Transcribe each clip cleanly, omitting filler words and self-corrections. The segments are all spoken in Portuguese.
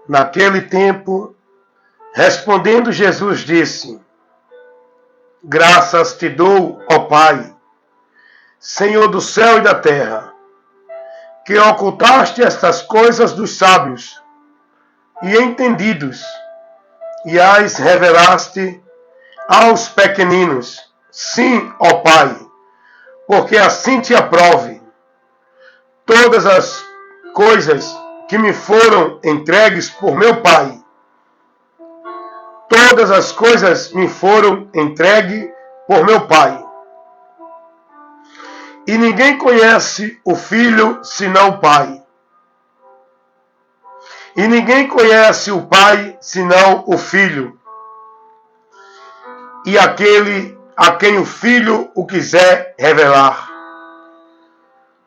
Naquele tempo, respondendo Jesus disse: Graças te dou, ó Pai, Senhor do céu e da terra, que ocultaste estas coisas dos sábios e entendidos, e as revelaste aos pequeninos. Sim, ó Pai, porque assim te aprove. Todas as coisas que me foram entregues por meu Pai, todas as coisas me foram entregues por meu Pai. E ninguém conhece o Filho senão o Pai. E ninguém conhece o Pai senão o Filho. E aquele a quem o Filho o quiser revelar.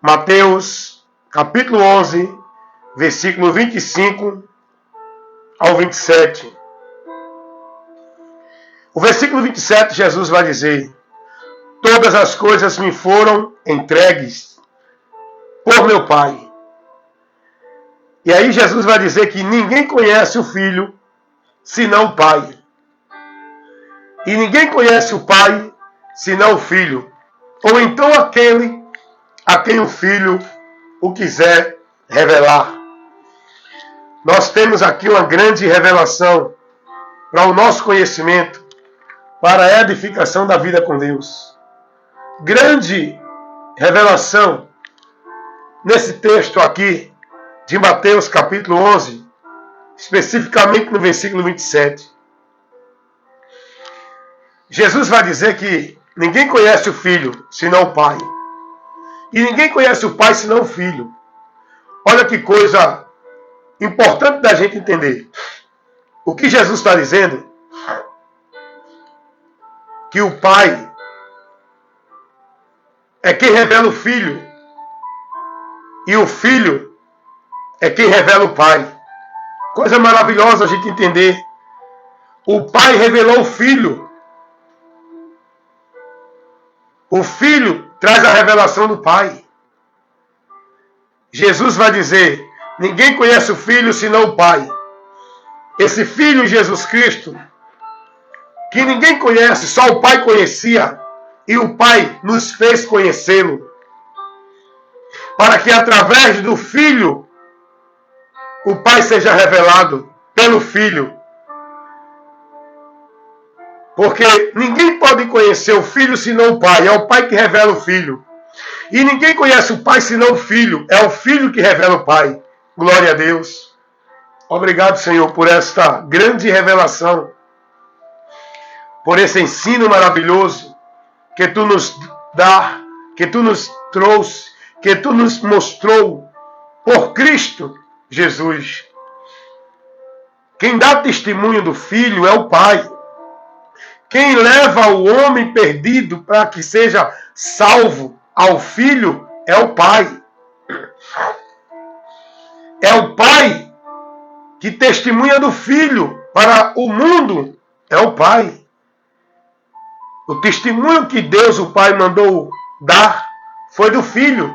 Mateus, capítulo 11, versículo 25 ao 27. O versículo 27, Jesus vai dizer: Todas as coisas me foram entregues por meu Pai. E aí Jesus vai dizer que ninguém conhece o Filho senão o Pai. E ninguém conhece o Pai senão o Filho. Ou então aquele a quem o Filho o quiser revelar. Nós temos aqui uma grande revelação para o nosso conhecimento, para a edificação da vida com Deus. Grande revelação nesse texto aqui de Mateus capítulo 11, especificamente no versículo 27. Jesus vai dizer que ninguém conhece o Filho senão o Pai. E ninguém conhece o Pai senão o Filho. Olha que coisa importante da gente entender. O que Jesus está dizendo? Que o Pai é quem revela o Filho. E o Filho é quem revela o Pai. Coisa maravilhosa a gente entender. O Pai revelou o Filho. O Filho traz a revelação do Pai. Jesus vai dizer: ninguém conhece o Filho senão o Pai. Esse Filho, Jesus Cristo, que ninguém conhece, só o Pai conhecia, e o Pai nos fez conhecê-lo, para que através do Filho o Pai seja revelado pelo Filho. Porque ninguém pode conhecer o Filho senão o Pai. É o Pai que revela o Filho. E ninguém conhece o Pai senão o Filho. É o Filho que revela o Pai. Glória a Deus. Obrigado, Senhor, por esta grande revelação. Por esse ensino maravilhoso que Tu nos dá, que Tu nos trouxe, que Tu nos mostrou por Cristo Jesus. Quem dá testemunho do Filho é o Pai. Quem leva o homem perdido para que seja salvo ao Filho é o Pai. É o Pai que testemunha do Filho para o mundo. É o Pai. O testemunho que Deus, o Pai, mandou dar foi do Filho.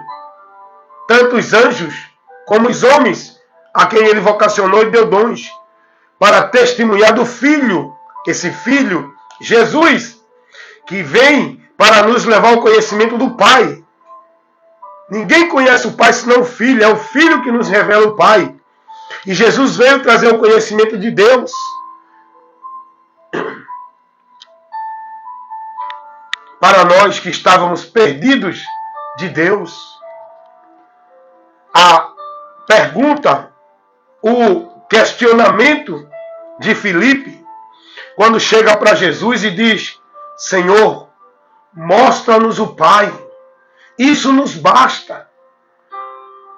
Tanto os anjos como os homens a quem Ele vocacionou e deu dons para testemunhar do Filho. Esse Filho, Jesus, que vem para nos levar ao conhecimento do Pai. Ninguém conhece o Pai senão o Filho. É o Filho que nos revela o Pai. E Jesus veio trazer o conhecimento de Deus. Para nós que estávamos perdidos de Deus. A pergunta, o questionamento de Filipe, quando chega para Jesus e diz: Senhor, mostra-nos o Pai. Isso nos basta.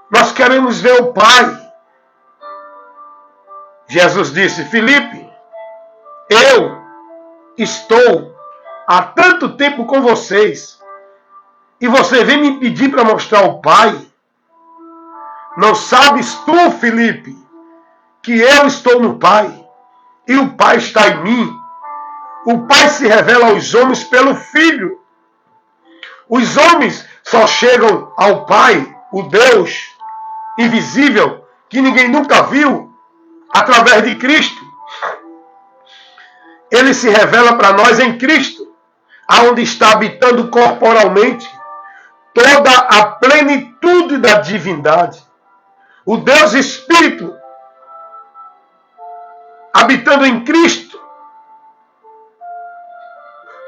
Nós queremos ver o Pai. Jesus disse: Filipe, eu estou há tanto tempo com vocês e você vem me pedir para mostrar o Pai? Não sabes tu, Filipe, que eu estou no Pai e o Pai está em mim? O Pai se revela aos homens pelo Filho. Os homens só chegam ao Pai, o Deus invisível, que ninguém nunca viu, através de Cristo. Ele se revela para nós em Cristo, aonde está habitando corporalmente toda a plenitude da divindade. O Deus Espírito, habitando em Cristo,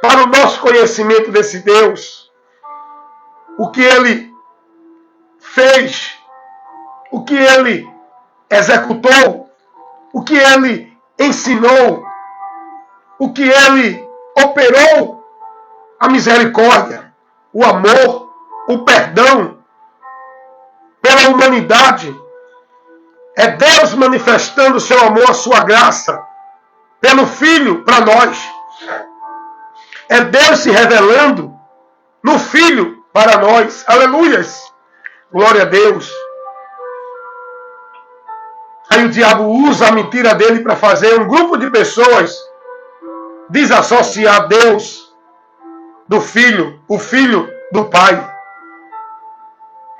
para o nosso conhecimento desse Deus, o que Ele fez, o que Ele executou, o que Ele ensinou, o que Ele operou, a misericórdia, o amor, o perdão pela humanidade. É Deus manifestando o seu amor, a sua graça, pelo Filho para nós. É Deus se revelando no Filho para nós. Aleluias! Glória a Deus. Aí o diabo usa a mentira dele para fazer um grupo de pessoas desassociar Deus do Filho, o Filho do Pai.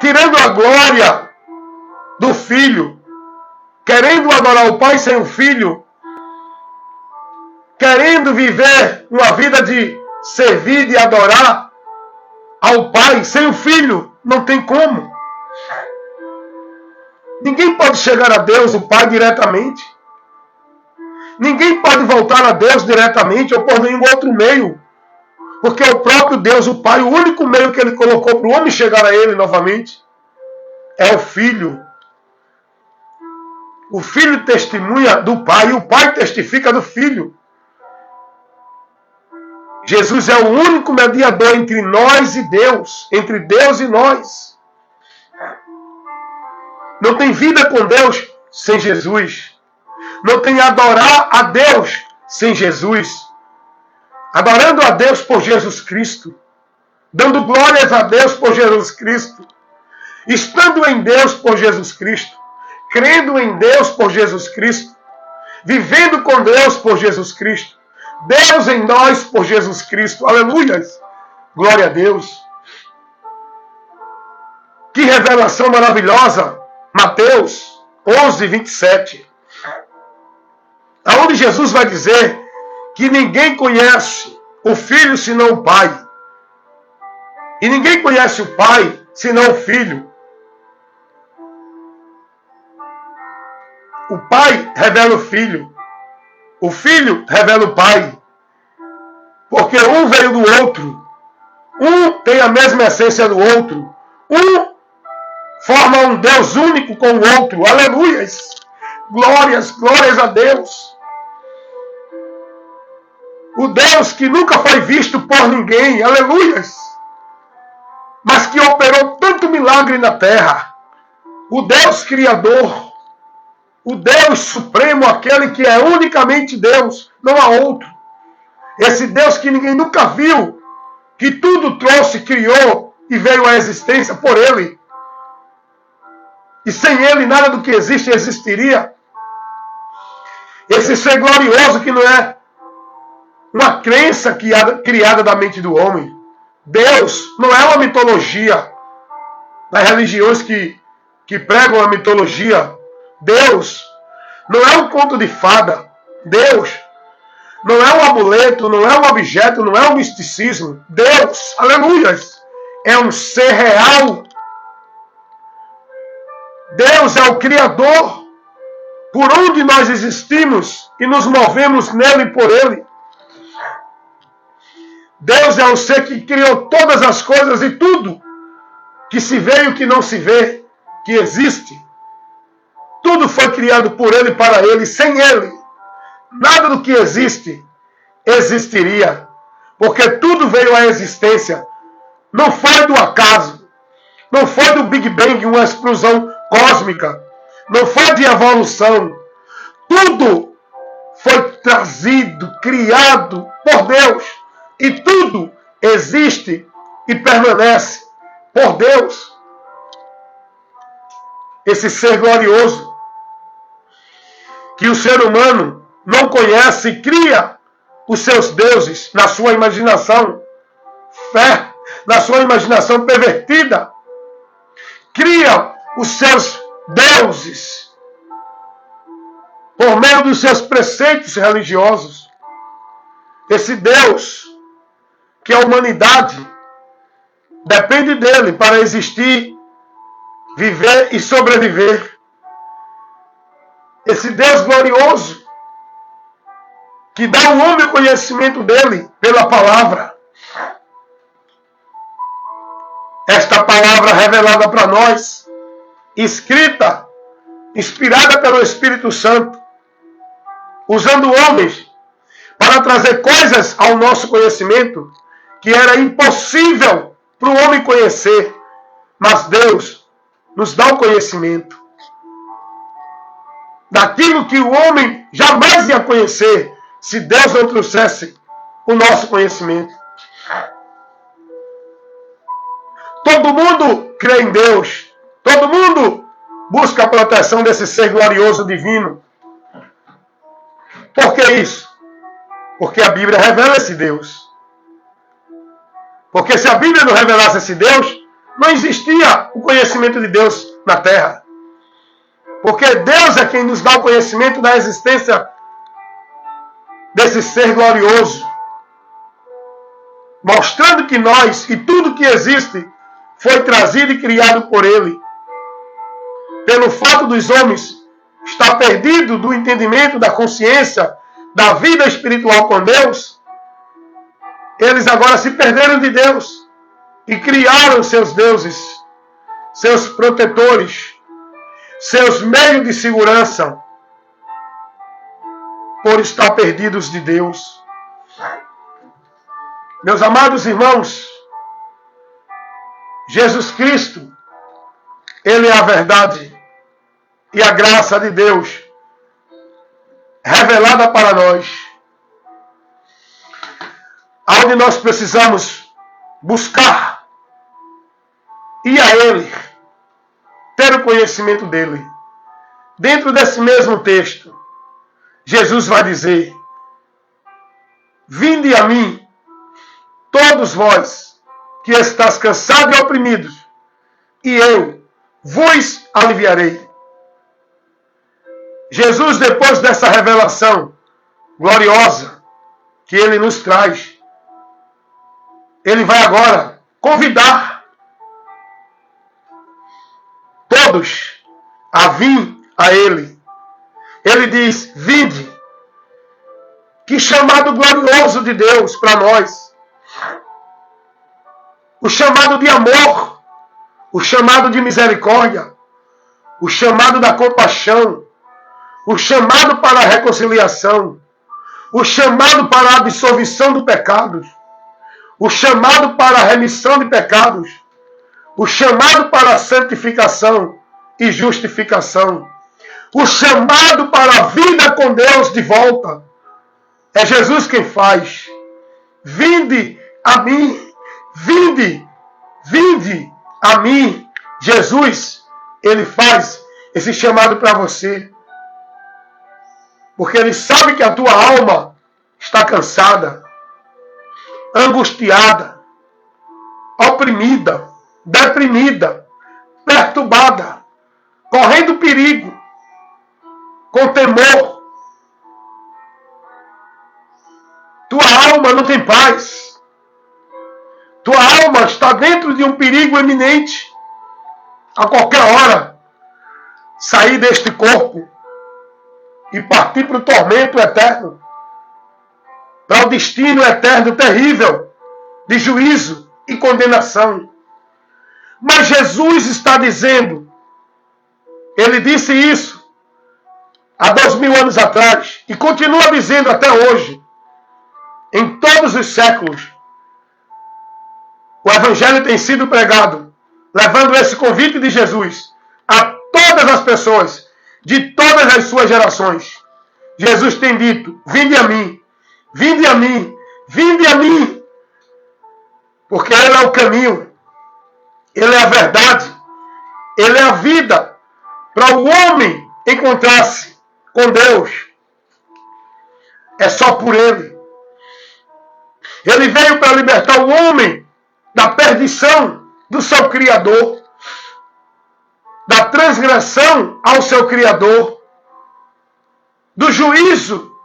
Tirando a glória do Filho, querendo adorar o Pai sem o Filho, querendo viver uma vida de servir, de adorar ao Pai sem o Filho, não tem como. Ninguém pode chegar a Deus, o Pai, diretamente. Ninguém pode voltar a Deus diretamente ou por nenhum outro meio. Porque o próprio Deus, o Pai, o único meio que Ele colocou para o homem chegar a Ele novamente é o Filho. O Filho testemunha do Pai e o Pai testifica do Filho. Jesus é o único mediador entre nós e Deus, entre Deus e nós. Não tem vida com Deus sem Jesus. Não tem adorar a Deus sem Jesus. Adorando a Deus por Jesus Cristo. Dando glórias a Deus por Jesus Cristo. Estando em Deus por Jesus Cristo. Crendo em Deus por Jesus Cristo. Vivendo com Deus por Jesus Cristo. Deus em nós por Jesus Cristo. Aleluias. Glória a Deus. Que revelação maravilhosa. Mateus 11, 27. Aonde Jesus vai dizer que ninguém conhece o Filho senão o Pai. E ninguém conhece o Pai senão o Filho. O Pai revela o Filho. O Filho revela o Pai. Porque um veio do outro. Um tem a mesma essência do outro. Um forma um Deus único com o outro. Aleluias! Glórias, glórias a Deus. O Deus que nunca foi visto por ninguém. Aleluias! Mas que operou tanto milagre na terra. O Deus Criador. O Deus Supremo, aquele que é unicamente Deus, não há outro. Esse Deus que ninguém nunca viu, que tudo trouxe, criou e veio à existência por Ele. E sem Ele nada do que existe existiria. Esse ser glorioso que não é uma crença criada da mente do homem. Deus não é uma mitologia. Nas religiões que pregam a mitologia, Deus não é um conto de fada. Deus não é um amuleto, não é um objeto, não é um misticismo. Deus, aleluias, é um ser real. Deus é o Criador, por onde nós existimos e nos movemos nele e por Ele. Deus é o ser que criou todas as coisas e tudo, que se vê e o que não se vê, que existe. Tudo foi criado por Ele e para Ele. Sem Ele, nada do que existe existiria. Porque tudo veio à existência. Não foi do acaso. Não foi do Big Bang, uma explosão cósmica. Não foi de evolução. Tudo foi trazido, criado por Deus. E tudo existe e permanece por Deus. Esse ser glorioso que o ser humano não conhece e cria os seus deuses na sua imaginação, na sua imaginação pervertida. Cria os seus deuses por meio dos seus preceitos religiosos. Esse Deus, que a humanidade depende dele para existir, viver e sobreviver. Esse Deus glorioso, que dá ao homem o conhecimento dele pela palavra. Esta palavra revelada para nós, escrita, inspirada pelo Espírito Santo, usando homens para trazer coisas ao nosso conhecimento que era impossível para o homem conhecer, mas Deus nos dá o conhecimento daquilo que o homem jamais ia conhecer se Deus não trouxesse o nosso conhecimento. Todo mundo crê em Deus, todo mundo busca a proteção desse ser glorioso divino. Por que isso? Porque a Bíblia revela esse Deus. Porque se a Bíblia não revelasse esse Deus, não existia o conhecimento de Deus na terra. Porque Deus é quem nos dá o conhecimento da existência desse ser glorioso, mostrando que nós e tudo que existe foi trazido e criado por Ele. Pelo fato dos homens estar perdido do entendimento, da consciência, da vida espiritual com Deus, eles agora se perderam de Deus e criaram seus deuses, seus protetores, seus meios de segurança, por estar perdidos de Deus. Meus amados irmãos, Jesus Cristo, Ele é a verdade e a graça de Deus revelada para nós, onde nós precisamos buscar ir a Ele, ter o conhecimento dEle. Dentro desse mesmo texto, Jesus vai dizer: vinde a mim, todos vós que estáis cansados e oprimidos, e eu vos aliviarei. Jesus, depois dessa revelação gloriosa que Ele nos traz, Ele vai agora convidar todos a vir a Ele. Ele diz: vinde. Que chamado glorioso de Deus para nós. O chamado de amor, o chamado de misericórdia, o chamado da compaixão, o chamado para a reconciliação, o chamado para a absolvição do pecado, o chamado para a remissão de pecados, o chamado para a santificação e justificação, o chamado para a vida com Deus de volta. É Jesus quem faz. Vinde a mim, vinde, vinde a mim. Jesus, Ele faz esse chamado para você. Porque Ele sabe que a tua alma está cansada, angustiada, oprimida, deprimida, perturbada, correndo perigo, com temor. Tua alma não tem paz. Tua alma está dentro de um perigo iminente. A qualquer hora, sair deste corpo e partir para o tormento eterno, para o destino eterno terrível de juízo e condenação. Mas Jesus está dizendo, Ele disse isso há 2000 anos atrás e continua dizendo até hoje, em todos os séculos. O Evangelho tem sido pregado, levando esse convite de Jesus a todas as pessoas, de todas as suas gerações. Jesus tem dito: vinde a mim, vinde a mim, vinde a mim. Porque Ele é o caminho, Ele é a verdade, Ele é a vida, para o homem encontrar-se com Deus. É só por Ele. Ele veio para libertar o homem da perdição do seu Criador, da transgressão ao seu Criador. do juízo,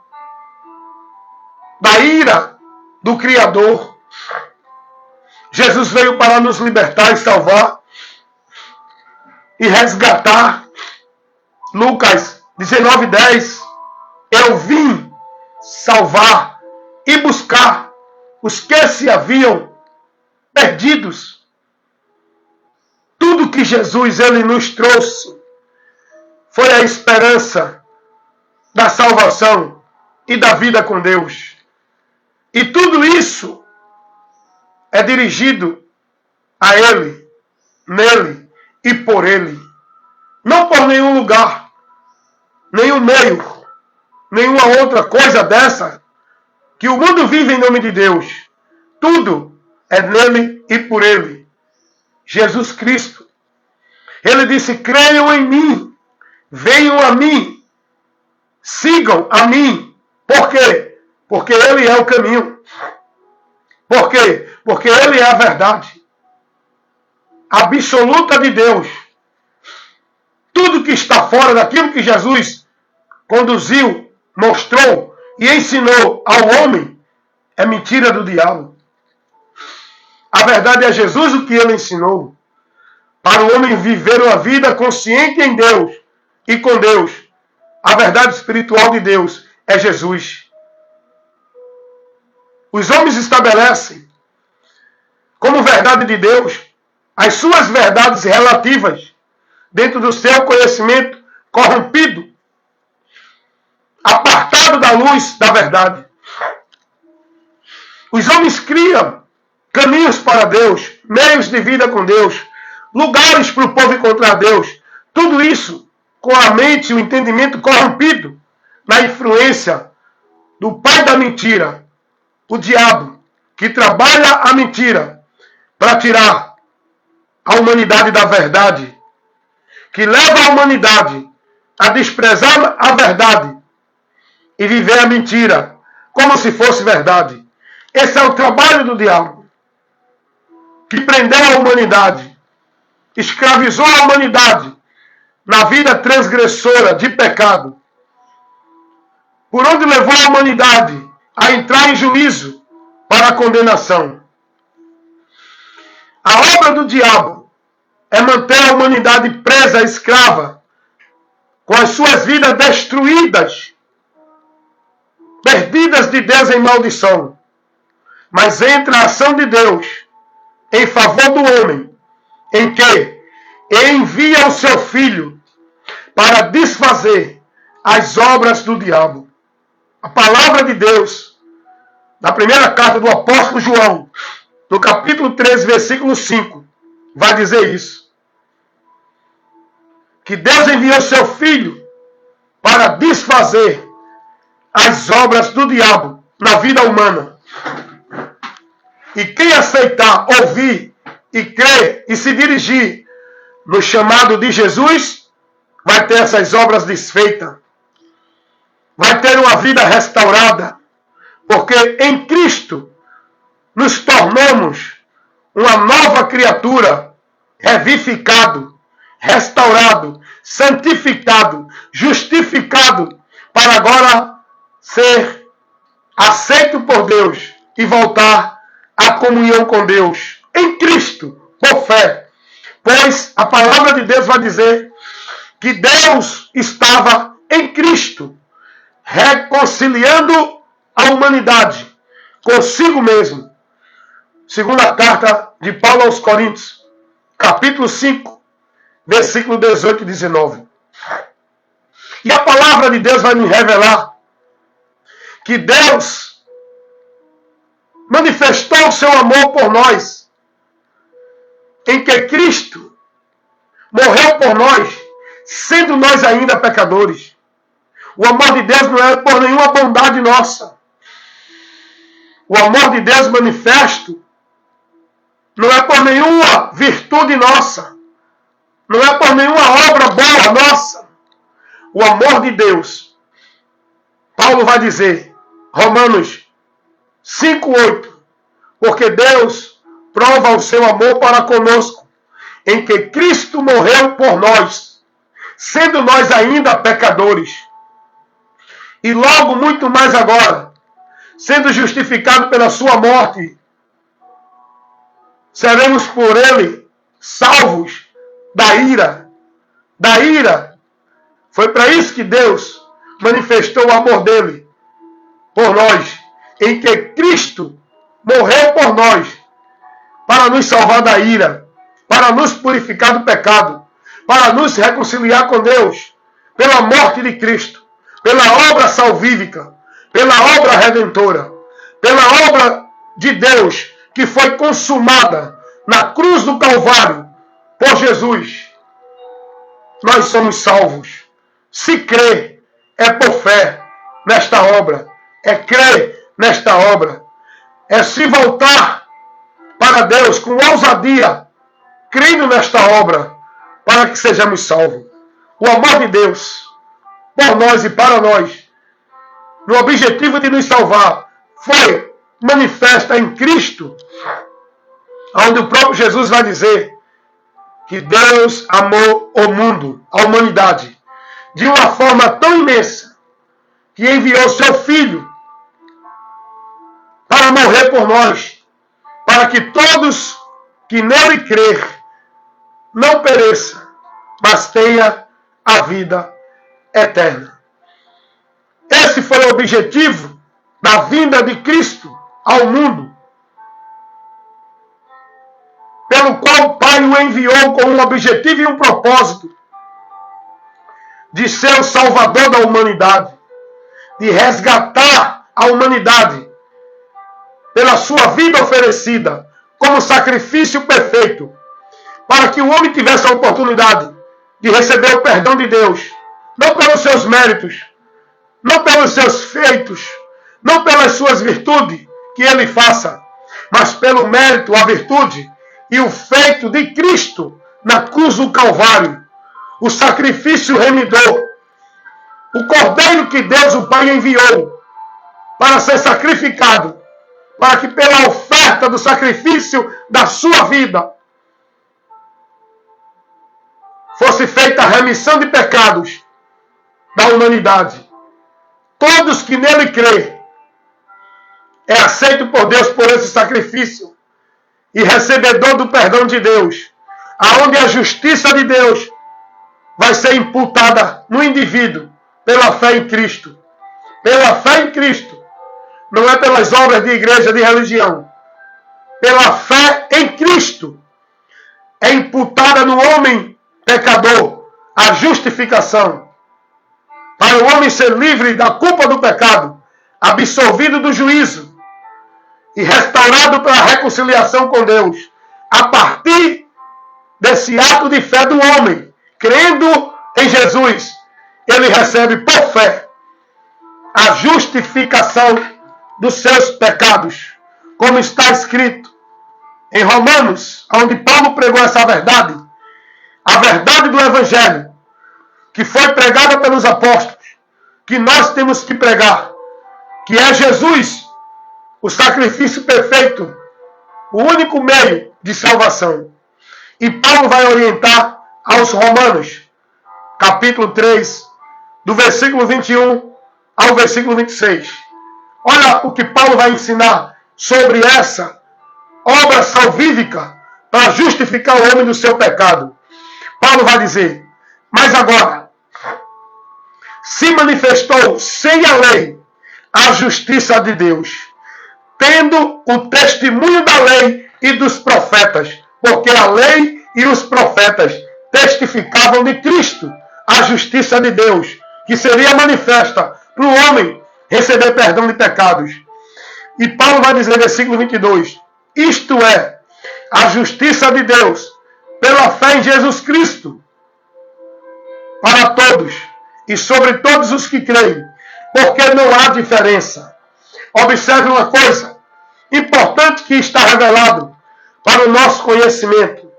da ira do Criador. Jesus veio para nos libertar e salvar e resgatar. Lucas 19:10. Eu vim salvar e buscar os que se haviam perdidos. Tudo que Jesus ele nos trouxe foi a esperança da salvação e da vida com Deus. E tudo isso é dirigido a Ele, nele e por Ele. Não por nenhum lugar, nenhum meio, nenhuma outra coisa dessa que o mundo vive em nome de Deus. Tudo é nele e por Ele. Jesus Cristo. Ele disse: creiam em mim, venham a mim, sigam a mim. Por quê? Porque Ele é o caminho. Por quê? Porque Ele é a verdade absoluta de Deus. Tudo que está fora daquilo que Jesus conduziu, mostrou e ensinou ao homem é mentira do diabo. A verdade é Jesus o que Ele ensinou. Para o homem viver uma vida consciente em Deus e com Deus. A verdade espiritual de Deus é Jesus. Os homens estabelecem como verdade de Deus as suas verdades relativas dentro do seu conhecimento corrompido, apartado da luz da verdade. Os homens criam caminhos para Deus, meios de vida com Deus, lugares para o povo encontrar Deus. Tudo isso com a mente e o entendimento corrompido na influência do pai da mentira, o diabo, que trabalha a mentira para tirar a humanidade da verdade, que leva a humanidade a desprezar a verdade e viver a mentira como se fosse verdade. Esse é o trabalho do diabo, que prendeu a humanidade, escravizou a humanidade na vida transgressora de pecado, por onde levou a humanidade a entrar em juízo para a condenação. A obra do diabo é manter a humanidade presa, escrava, com as suas vidas destruídas, perdidas de Deus em maldição. Mas entra a ação de Deus em favor do homem, em que envia o seu Filho para desfazer as obras do diabo. A palavra de Deus, na primeira carta do apóstolo João, no capítulo 13, versículo 5, vai dizer isso. Que Deus enviou seu Filho para desfazer as obras do diabo na vida humana. E quem aceitar, ouvir e crer e se dirigir no chamado de Jesus, vai ter essas obras desfeitas. Vai ter uma vida restaurada. Porque em Cristo nos tornamos uma nova criatura, revivificado, restaurado, santificado, justificado, para agora ser aceito por Deus e voltar à comunhão com Deus. Em Cristo, por fé. Pois a palavra de Deus vai dizer que Deus estava em Cristo, reconciliando a humanidade consigo mesmo. Segunda carta de Paulo aos Coríntios, capítulo 5, versículo 18 e 19. E a palavra de Deus vai me revelar que Deus manifestou o seu amor por nós, em que Cristo morreu por nós, sendo nós ainda pecadores. O amor de Deus não é por nenhuma bondade nossa. O amor de Deus manifesto não é por nenhuma virtude nossa. Não é por nenhuma obra boa nossa. O amor de Deus, Paulo vai dizer, Romanos 5:8, porque Deus prova o seu amor para conosco, em que Cristo morreu por nós, sendo nós ainda pecadores. e logo muito mais agora, sendo justificado pela sua morte, seremos por ele salvos da ira. Da ira. Foi para isso que Deus manifestou o amor dele por nós, em que Cristo morreu por nós, para nos salvar da ira, para nos purificar do pecado, para nos reconciliar com Deus, pela morte de Cristo, pela obra salvífica, pela obra redentora, pela obra de Deus que foi consumada na cruz do Calvário por Jesus. Nós somos salvos. Se crer, é por fé nesta obra, é crer nesta obra, é se voltar para Deus com ousadia, crendo nesta obra, para que sejamos salvos. O amor de Deus por nós e para nós, no objetivo de nos salvar, foi manifesta em Cristo, onde o próprio Jesus vai dizer que Deus amou o mundo, a humanidade, de uma forma tão imensa, que enviou seu Filho para morrer por nós, para que todos que nele crer não pereça, mas tenha a vida eterna. Esse foi o objetivo da vinda de Cristo ao mundo, pelo qual o Pai o enviou com um objetivo e um propósito de ser o Salvador da humanidade, de resgatar a humanidade pela sua vida oferecida como sacrifício perfeito, para que o homem tivesse a oportunidade de receber o perdão de Deus, não pelos seus méritos, não pelos seus feitos, não pelas suas virtudes que ele faça, mas pelo mérito, a virtude e o feito de Cristo na cruz do Calvário, o sacrifício remidor, o Cordeiro que Deus o Pai enviou para ser sacrificado, para que pela oferta do sacrifício da sua vida fosse feita a remissão de pecados da humanidade. Todos que nele crê é aceito por Deus por esse sacrifício e recebedor do perdão de Deus, aonde a justiça de Deus vai ser imputada no indivíduo pela fé em Cristo. Pela fé em Cristo. Não é pelas obras de igreja, de religião. Pela fé em Cristo é imputada no homem pecador a justificação. Para o homem ser livre da culpa do pecado, absolvido do juízo e restaurado pela reconciliação com Deus, a partir desse ato de fé do homem, crendo em Jesus, ele recebe por fé a justificação dos seus pecados, como está escrito em Romanos, onde Paulo pregou essa verdade, a verdade do Evangelho, que foi pregada pelos apóstolos, que nós temos que pregar, que é Jesus, o sacrifício perfeito, o único meio de salvação. E Paulo vai orientar aos Romanos, capítulo 3, do versículo 21 ao versículo 26. Olha o que Paulo vai ensinar sobre essa obra salvífica para justificar o homem do seu pecado. Paulo vai dizer: mas agora se manifestou sem a lei a justiça de Deus, tendo o testemunho da lei e dos profetas, porque a lei e os profetas testificavam de Cristo, a justiça de Deus, que seria manifesta para o homem receber perdão de pecados. E Paulo vai dizer, versículo 22, isto é, a justiça de Deus, pela fé em Jesus Cristo, para todos, e sobre todos os que creem, porque não há diferença. Observe uma coisa importante que está revelado para o nosso conhecimento,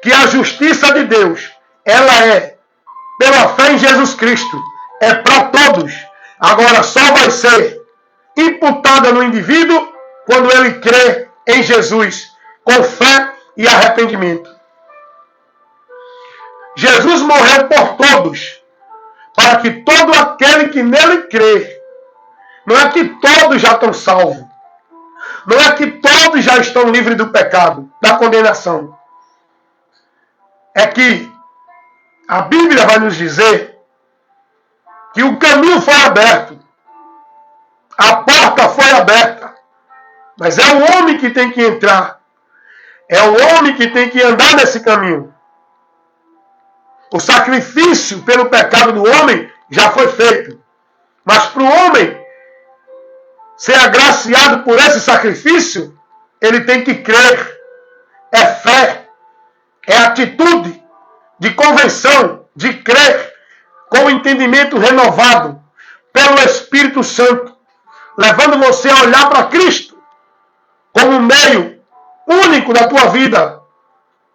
que a justiça de Deus, ela é, pela fé em Jesus Cristo, é para todos. Agora só vai ser imputada no indivíduo quando ele crê em Jesus, com fé e arrependimento. Jesus morreu por todos, para que todo aquele que nele crê Não é que todos já estão salvos. Não é que todos já estão livres do pecado, da condenação. É que a Bíblia vai nos dizer que o caminho foi aberto. A porta foi aberta. Mas é o homem que tem que entrar. É o homem que tem que andar nesse caminho. O sacrifício pelo pecado do homem já foi feito. Mas para o homem ser agraciado por esse sacrifício, ele tem que crer. É fé. É atitude de convenção, de crer, com o entendimento renovado pelo Espírito Santo, levando você a olhar para Cristo como um meio único da tua vida,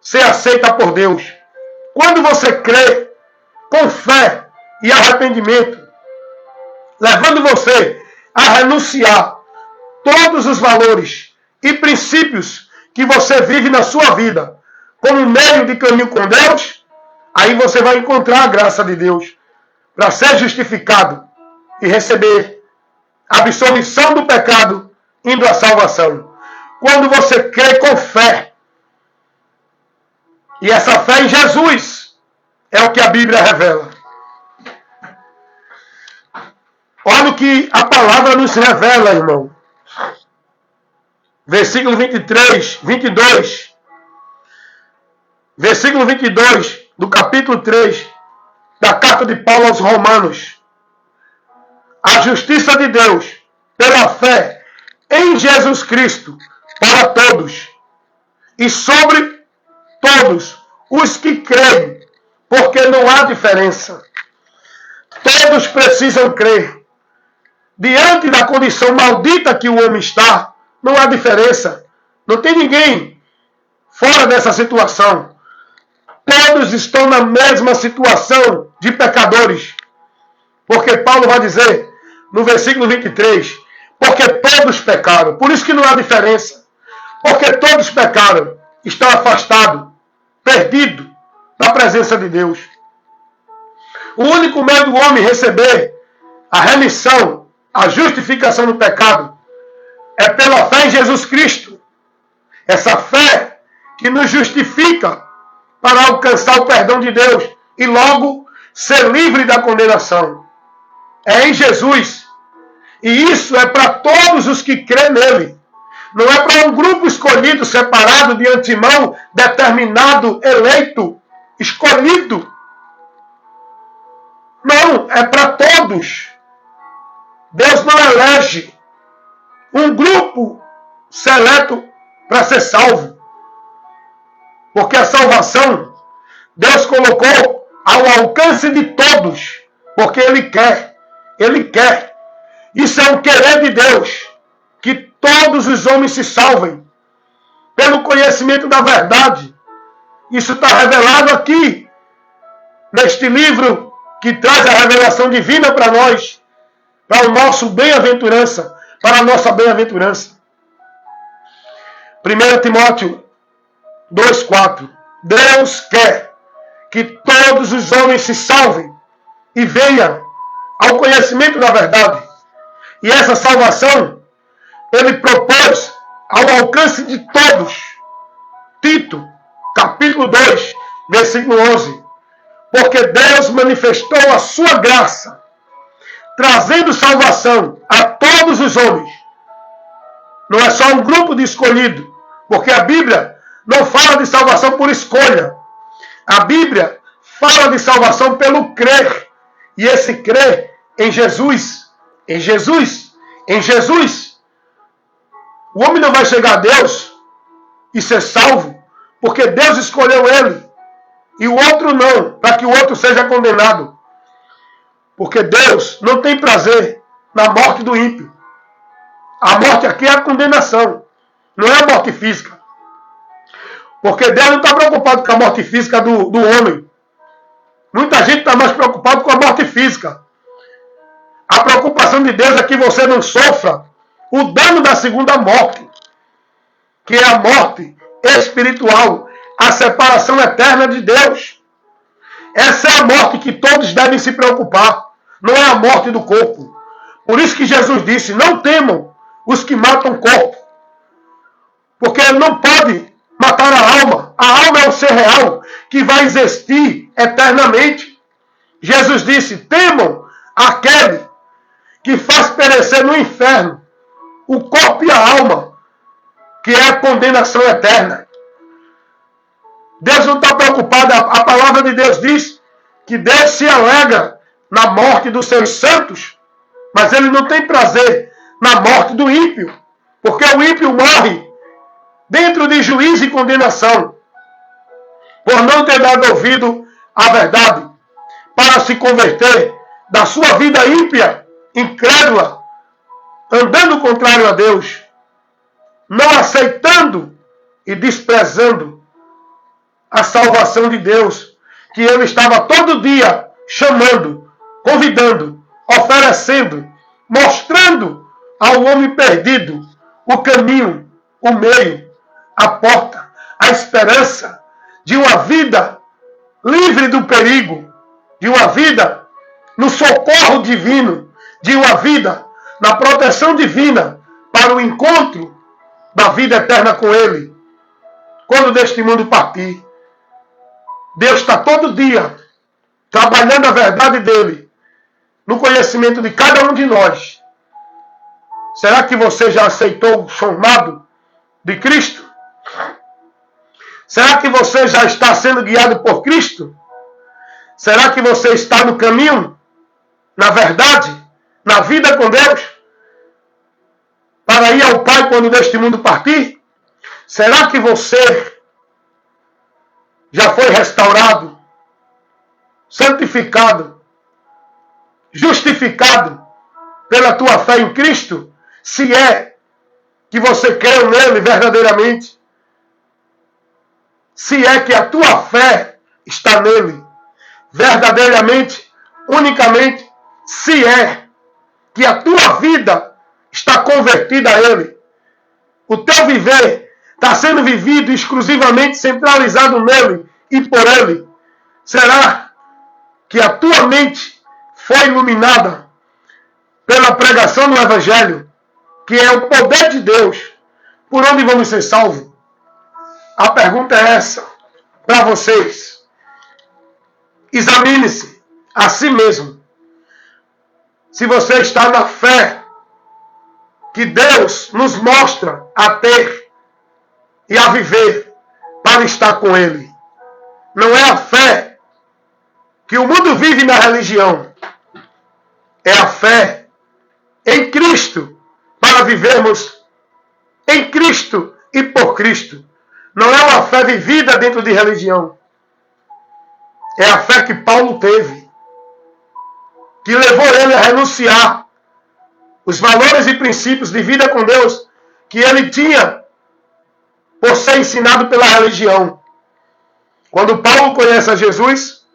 ser aceita por Deus. Quando você crê com fé e arrependimento, levando você a renunciar todos os valores e princípios que você vive na sua vida como meio de caminho com Deus, aí você vai encontrar a graça de Deus para ser justificado e receber a absolvição do pecado, indo à salvação. Quando você crê com fé, e essa fé em Jesus é o que a Bíblia revela. Olha o que a palavra nos revela, irmão. Versículo 22. Versículo 22 do capítulo 3 da carta de Paulo aos Romanos. A justiça de Deus pela fé em Jesus Cristo para todos e sobre todos os que creem, porque não há diferença. Todos precisam crer. Diante da condição maldita que o homem está, não há diferença. Não tem ninguém fora dessa situação. Todos estão na mesma situação de pecadores. Porque Paulo vai dizer no versículo 23, porque todos pecaram. Por isso que não há diferença. Porque todos pecaram, estão afastados, perdidos da presença de Deus. O único meio do homem receber a remissão, a justificação do pecado, é pela fé em Jesus Cristo. Essa fé que nos justifica para alcançar o perdão de Deus e logo ser livre da condenação. É em Jesus. E isso é para todos os que crêem nele. Não é para um grupo escolhido, separado, de antemão, determinado, eleito, escolhido. Não, é para todos. Deus não elege um grupo seleto para ser salvo. Porque a salvação, Deus colocou ao alcance de todos. Porque Ele quer. Ele quer. Isso é um querer de Deus. Que todos os homens se salvem. Pelo conhecimento da verdade. Isso está revelado aqui. Neste livro que traz a revelação divina para nós. Para o nosso bem-aventurança. Para a nossa bem-aventurança. 1 Timóteo 2,4. Deus quer que todos os homens se salvem e venham ao conhecimento da verdade. E essa salvação Ele propôs ao alcance de todos. Tito, capítulo 2, versículo 11. Porque Deus manifestou a sua graça, trazendo salvação a todos os homens. Não é só um grupo de escolhidos, porque a Bíblia não fala de salvação por escolha. A Bíblia fala de salvação pelo crer. E esse crer em Jesus, em Jesus, em Jesus. O homem não vai chegar a Deus e ser salvo, porque Deus escolheu ele. E o outro não, para que o outro seja condenado. Porque Deus não tem prazer na morte do ímpio. A morte aqui é a condenação, não é a morte física. Porque Deus não está preocupado com a morte física do homem. Muita gente está mais preocupado com a morte física. A preocupação de Deus é que você não sofra o dano da segunda morte, que é a morte espiritual, a separação eterna de Deus. Essa é a morte que todos devem se preocupar, não é a morte do corpo. Por isso que Jesus disse, não temam os que matam o corpo. Porque ele não pode matar a alma. A alma é o ser real que vai existir eternamente. Jesus disse, temam aquele que faz perecer no inferno o corpo e a alma, que é a condenação eterna. Deus não está preocupado. A palavra de Deus diz que Deus se alegra na morte dos seus santos, mas ele não tem prazer na morte do ímpio, porque o ímpio morre dentro de juízo e condenação, por não ter dado ouvido à verdade, para se converter da sua vida ímpia, incrédula, andando contrário a Deus, não aceitando e desprezando a salvação de Deus, que ele estava todo dia chamando, convidando, oferecendo, mostrando ao homem perdido o caminho, o meio, a porta, a esperança de uma vida livre do perigo, de uma vida no socorro divino, de uma vida na proteção divina para o encontro da vida eterna com Ele, quando deste mundo partir. Deus está todo dia trabalhando a verdade dele no conhecimento de cada um de nós. Será que você já aceitou o chamado de Cristo? Será que você já está sendo guiado por Cristo? Será que você está no caminho, na verdade, na vida com Deus, para ir ao Pai quando deste mundo partir? Será que você já foi restaurado, santificado, justificado pela tua fé em Cristo? Se é que você crê nele verdadeiramente, se é que a tua fé está nele verdadeiramente, unicamente, se é que a tua vida está convertida a ele, o teu viver está sendo vivido exclusivamente centralizado nele e por ele, será que a tua mente foi iluminada pela pregação do Evangelho, que é o poder de Deus, por onde vamos ser salvos? A pergunta é essa para vocês. Examine-se a si mesmo. Se você está na fé que Deus nos mostra a ter e a viver para estar com Ele. Não é a fé que o mundo vive na religião. É a fé em Cristo, para vivermos em Cristo e por Cristo. Não é uma fé vivida dentro de religião. É a fé que Paulo teve, que levou ele a renunciar os valores e princípios de vida com Deus que ele tinha por ser ensinado pela religião. Quando Paulo conhece a Jesus,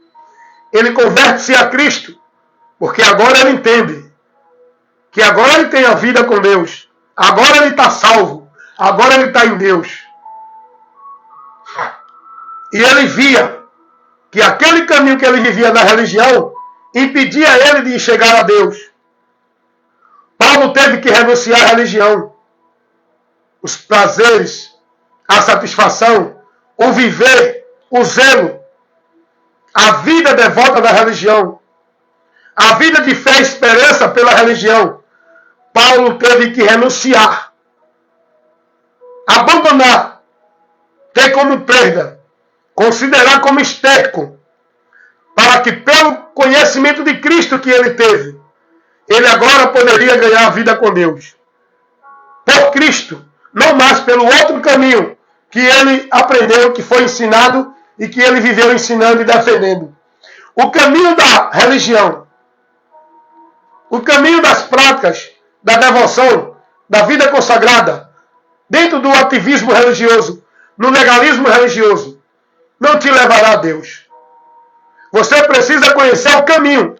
ele converte-se a Cristo, porque agora ele entende que agora ele tem a vida com Deus, agora ele está salvo, agora ele está em Deus. E ele via que aquele caminho que ele vivia na religião impedia ele de chegar a Deus. Paulo teve que renunciar à religião, os prazeres, a satisfação, o viver, o zelo, a vida devota da religião, a vida de fé e esperança pela religião. Paulo teve que renunciar, abandonar, ter como perda, considerar como esterco, para que pelo conhecimento de Cristo que ele teve, ele agora poderia ganhar a vida com Deus. Por Cristo, não mais pelo outro caminho que ele aprendeu, que foi ensinado e que ele viveu ensinando e defendendo. O caminho da religião, o caminho das práticas, da devoção, da vida consagrada, dentro do ativismo religioso, no legalismo religioso, não te levará a Deus. Você precisa conhecer o caminho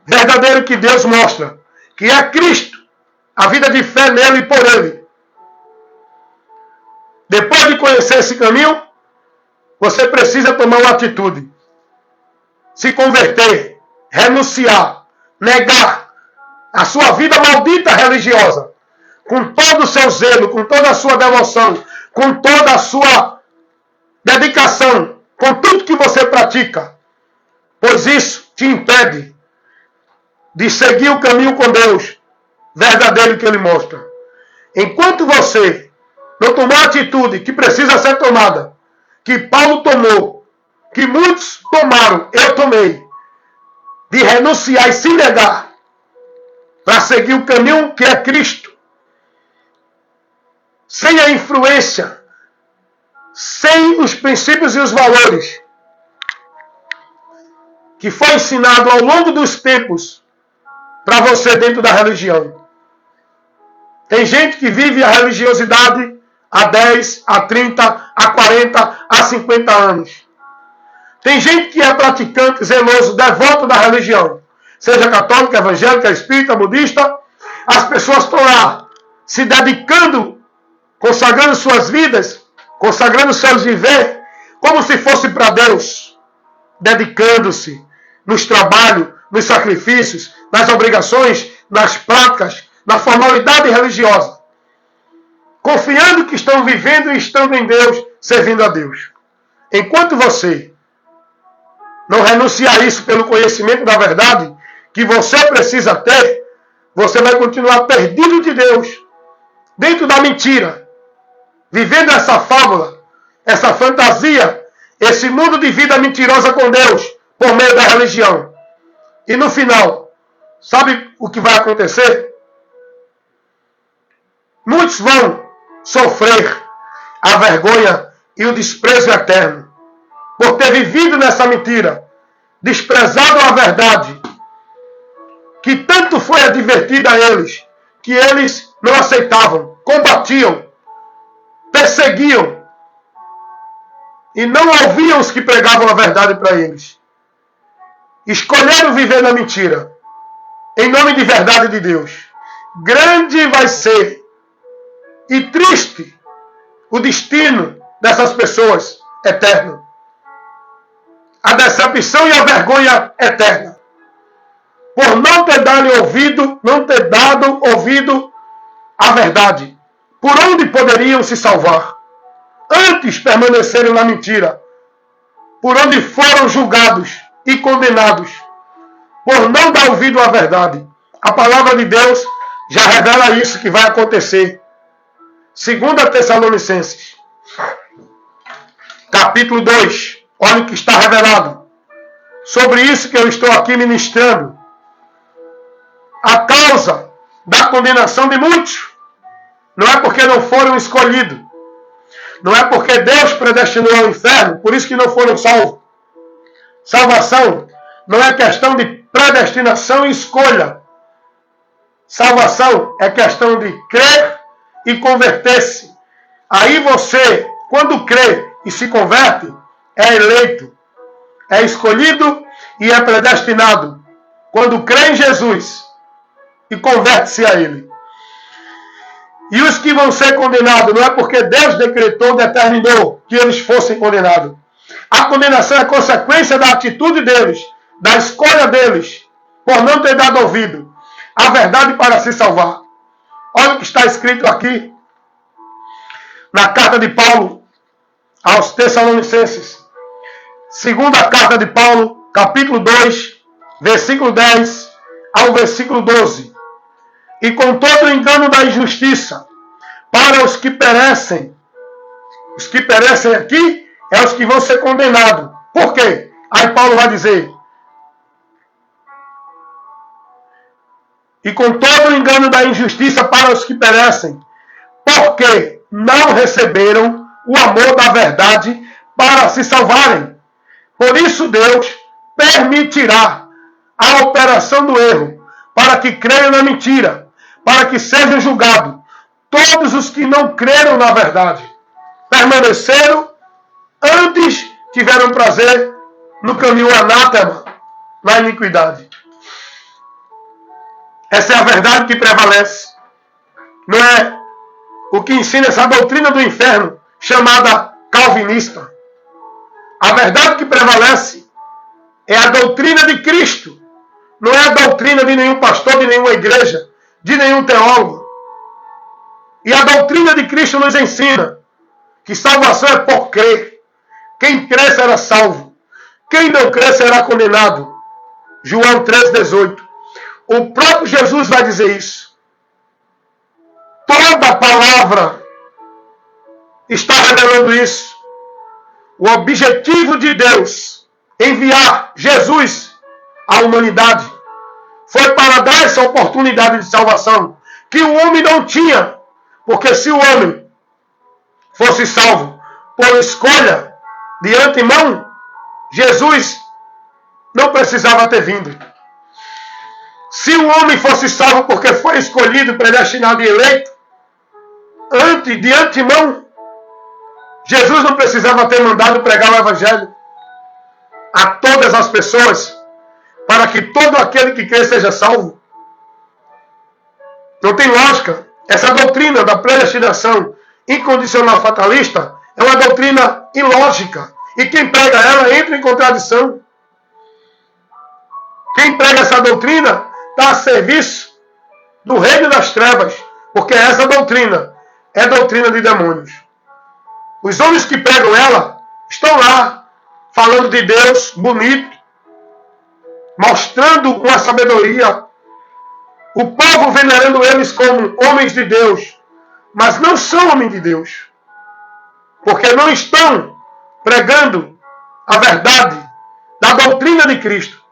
verdadeiro que Deus mostra, que é Cristo, a vida de fé nele e por ele. Depois de conhecer esse caminho, você precisa tomar uma atitude. Se converter, renunciar, negar a sua vida maldita religiosa, com todo o seu zelo, com toda a sua devoção, com toda a sua dedicação, com tudo que você pratica, pois isso te impede de seguir o caminho com Deus verdadeiro que Ele mostra. Enquanto você não tomar a atitude que precisa ser tomada, que Paulo tomou, que muitos tomaram, eu tomei, de renunciar e se negar para seguir o caminho que é Cristo, sem a influência, sem os princípios e os valores que foi ensinado ao longo dos tempos para você dentro da religião. Tem gente que vive a religiosidade há 10, há 30, há 40, há 50 anos. Tem gente que é praticante, zeloso, devoto da religião. Seja católica, evangélica, espírita, budista. As pessoas estão lá se dedicando, consagrando suas vidas, consagrando seus viver, como se fosse para Deus. Dedicando-se nos trabalhos, nos sacrifícios, nas obrigações, nas práticas, na formalidade religiosa. Confiando que estão vivendo e estando em Deus, servindo a Deus. Enquanto você não renunciar a isso pelo conhecimento da verdade que você precisa ter, você vai continuar perdido de Deus, dentro da mentira, vivendo essa fábula, essa fantasia, esse mundo de vida mentirosa com Deus, por meio da religião. E no final, sabe o que vai acontecer? Muitos vão sofrer a vergonha e o desprezo eterno, por ter vivido nessa mentira, desprezado a verdade, que tanto foi advertida a eles, que eles não aceitavam, combatiam, perseguiam, e não ouviam os que pregavam a verdade para eles. Escolheram viver na mentira, em nome de verdade de Deus. Grande vai ser e triste o destino dessas pessoas eterno. A decepção e a vergonha eterna. Por não ter dado ouvido à verdade. Por onde poderiam se salvar? Antes permaneceram na mentira. Por onde foram julgados e condenados. Por não dar ouvido à verdade. A palavra de Deus já revela isso que vai acontecer. 2 Tessalonicenses, capítulo 2. Olha o que está revelado. Sobre isso que eu estou aqui ministrando. A causa da condenação de muitos não é porque não foram escolhidos. Não é porque Deus predestinou ao inferno, por isso que não foram salvos. Salvação não é questão de predestinação e escolha. Salvação é questão de crer e converter-se. Aí você, quando crê e se converte, é eleito, é escolhido e é predestinado. Quando crê em Jesus e converte-se a Ele. E os que vão ser condenados não é porque Deus decretou, determinou que eles fossem condenados. A condenação é consequência da atitude deles, da escolha deles, por não ter dado ouvido à verdade para se salvar. Olha o que está escrito aqui na carta de Paulo aos Tessalonicenses. Segunda carta de Paulo, capítulo 2, versículo 10 ao versículo 12. E com todo o engano da injustiça, para os que perecem aqui, é os que vão ser condenados. Por quê? Aí Paulo vai dizer, e com todo o engano da injustiça para os que perecem, porque não receberam o amor da verdade para se salvarem. Por isso Deus permitirá a operação do erro, para que creiam na mentira, para que sejam julgados todos os que não creram na verdade, permaneceram, antes tiveram prazer no caminho anátema, na iniquidade. Essa é a verdade que prevalece. Não é o que ensina essa doutrina do inferno, chamada calvinista. A verdade que prevalece é a doutrina de Cristo, Não é a doutrina de nenhum pastor, de nenhuma igreja, de nenhum teólogo. E a doutrina de Cristo nos ensina que salvação é por crer. Quem crê será salvo. Quem não crê será condenado. João 3,18. O próprio Jesus vai dizer isso. Toda a palavra está revelando isso. O objetivo de Deus enviar Jesus à humanidade foi para dar essa oportunidade de salvação que o homem não tinha. Porque se o homem fosse salvo por escolha de antemão, Jesus não precisava ter vindo. Se o homem fosse salvo porque foi escolhido, predestinado e eleito, de antemão, Jesus não precisava ter mandado pregar o Evangelho a todas as pessoas, para que todo aquele que crê seja salvo. Não tem lógica. Essa doutrina da predestinação incondicional fatalista é uma doutrina ilógica. E quem prega ela entra em contradição. Quem prega essa doutrina está a serviço do reino das trevas, porque essa doutrina é doutrina de demônios. Os homens que pregam ela estão lá falando de Deus bonito, mostrando uma sabedoria, o povo venerando eles como homens de Deus, mas não são homens de Deus, porque não estão pregando a verdade da doutrina de Cristo,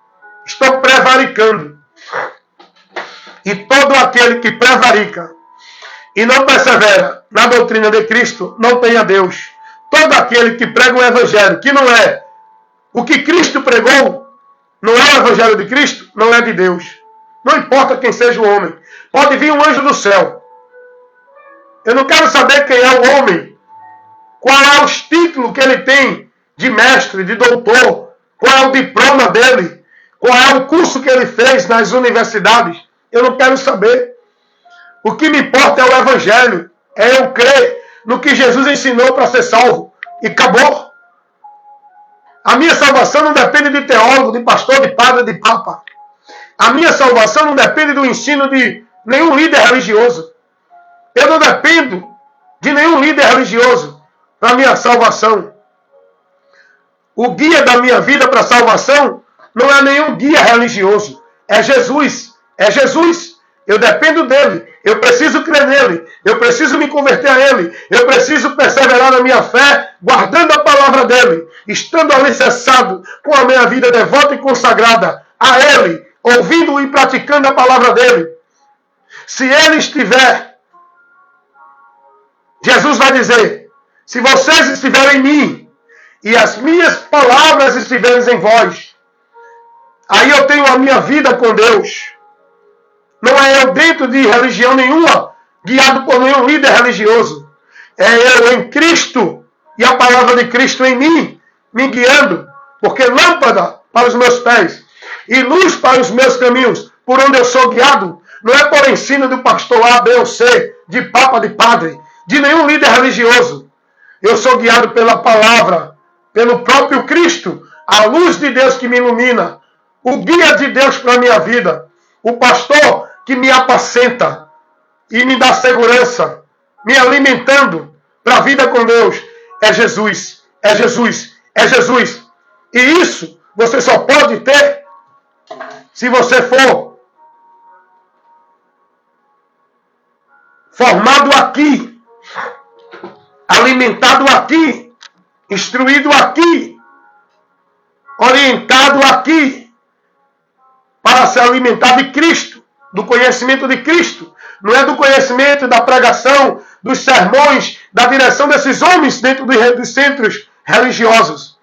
estão prevaricando. E todo aquele que prevarica e não persevera na doutrina de Cristo não tem a Deus. Todo aquele que prega um evangelho que não é o que Cristo pregou, não é o evangelho de Cristo, não é de Deus. Não importa quem seja o homem. Pode vir um anjo do céu. Eu não quero saber quem é o homem, qual é os títulos que ele tem de mestre, de doutor, qual é o diploma dele, qual é o curso que ele fez nas universidades. Eu não quero saber. O que me importa é o evangelho. É eu crer no que Jesus ensinou para ser salvo. E acabou. A minha salvação não depende de teólogo, de pastor, de padre, de papa. A minha salvação não depende do ensino de nenhum líder religioso. Eu não dependo de nenhum líder religioso para a minha salvação. O guia da minha vida para a salvação não é nenhum guia religioso. É Jesus. É Jesus. Eu dependo dele. Eu preciso crer nele. Eu preciso me converter a ele. Eu preciso perseverar na minha fé, guardando a palavra dele, estando alicerçado com a minha vida devota e consagrada a ele, ouvindo e praticando a palavra dele. Se ele estiver, Jesus vai dizer, se vocês estiverem em mim e as minhas palavras estiverem em vós, aí eu tenho a minha vida com Deus. Não é eu dentro de religião nenhuma, guiado por nenhum líder religioso. É eu em Cristo e a palavra de Cristo em mim, me guiando, porque lâmpada para os meus pés e luz para os meus caminhos, por onde eu sou guiado, não é por ensino do pastor A, B ou C, de papa, de padre, de nenhum líder religioso. Eu sou guiado pela palavra, pelo próprio Cristo, a luz de Deus que me ilumina, o guia de Deus para a minha vida, o pastor que me apacenta e me dá segurança, me alimentando para a vida com Deus. É Jesus, é Jesus, é Jesus. E isso você só pode ter se você for formado aqui, alimentado aqui, instruído aqui, orientado aqui, para se alimentar de Cristo, do conhecimento de Cristo. Não é do conhecimento, da pregação, dos sermões, da direção desses homens dentro dos centros religiosos.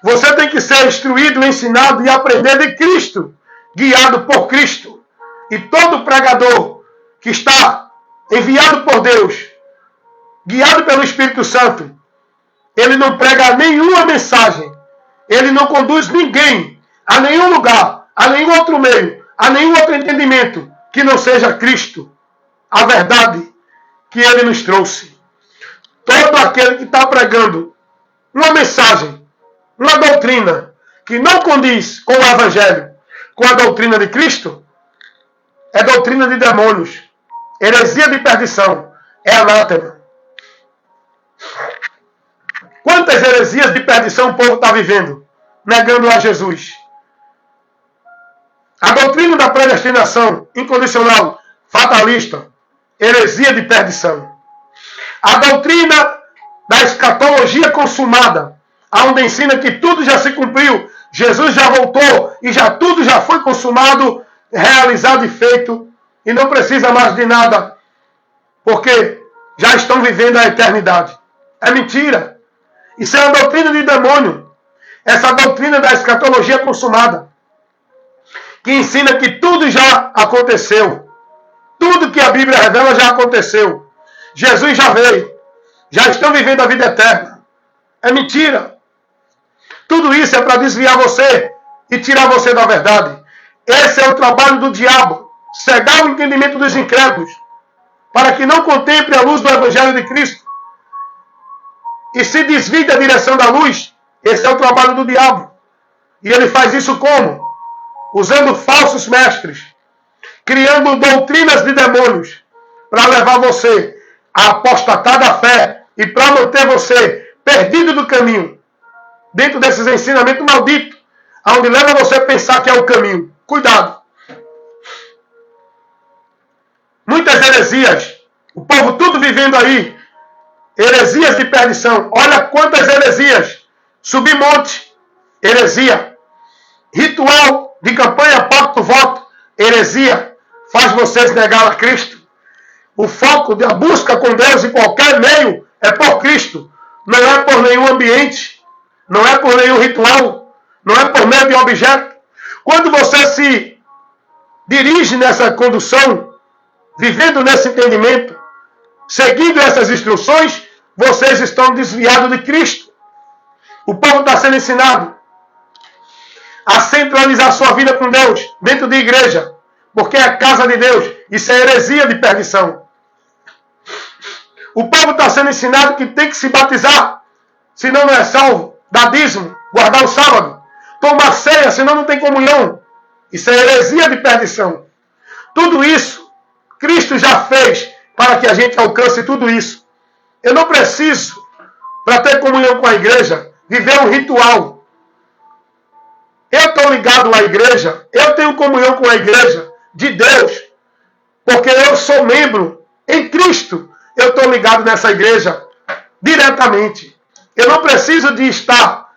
Você tem que ser instruído, ensinado e aprender de Cristo, guiado por Cristo. E todo pregador que está enviado por Deus, guiado pelo Espírito Santo, ele não prega nenhuma mensagem, ele não conduz ninguém a nenhum lugar, a nenhum outro meio, a nenhum outro entendimento que não seja Cristo, a verdade que ele nos trouxe. Todo aquele que está pregando uma mensagem, uma doutrina que não condiz com o Evangelho, com a doutrina de Cristo, é doutrina de demônios, heresia de perdição, é anátema. Quantas heresias de perdição o povo está vivendo, negando a Jesus? A doutrina da predestinação incondicional, fatalista, heresia de perdição. A doutrina da escatologia consumada, onde ensina que tudo já se cumpriu, Jesus já voltou e já tudo já foi consumado, realizado e feito, e não precisa mais de nada, porque já estão vivendo a eternidade. É mentira. Isso é uma doutrina de demônio. Essa doutrina da escatologia consumada, que ensina que tudo já aconteceu. Tudo que a Bíblia revela já aconteceu. Jesus já veio. Já estão vivendo a vida eterna. É mentira. Tudo isso é para desviar você e tirar você da verdade. Esse é o trabalho do diabo. Cegar o entendimento dos incrédulos, para que não contemple a luz do Evangelho de Cristo e se desvie da direção da luz. Esse é o trabalho do diabo. E ele faz isso como? Usando falsos mestres, criando doutrinas de demônios, para levar você a apostatar da fé e para manter você perdido do caminho, dentro desses ensinamentos malditos, onde leva você a pensar que é o caminho. Cuidado! Muitas heresias, o povo tudo vivendo aí, heresias de perdição. Olha quantas heresias. Subir monte, heresia. Ritual de campanha, pacto, voto, heresia. Faz vocês negar a Cristo. O foco da busca com Deus em qualquer meio é por Cristo. Não é por nenhum ambiente. Não é por nenhum ritual. Não é por meio de objeto. Quando você se dirige nessa condução, vivendo nesse entendimento, seguindo essas instruções, vocês estão desviados de Cristo. O povo está sendo ensinado a centralizar sua vida com Deus dentro de igreja, porque é a casa de Deus. Isso é heresia de perdição. O povo está sendo ensinado que tem que se batizar, senão não é salvo, dar dízimo, guardar o sábado, tomar ceia, senão não tem comunhão. Isso é heresia de perdição. Tudo isso Cristo já fez para que a gente alcance tudo isso. Eu não preciso, para ter comunhão com a igreja, viver um ritual. Eu estou ligado à igreja, eu tenho comunhão com a igreja de Deus, porque eu sou membro em Cristo. Eu estou ligado nessa igreja diretamente. Eu não preciso de estar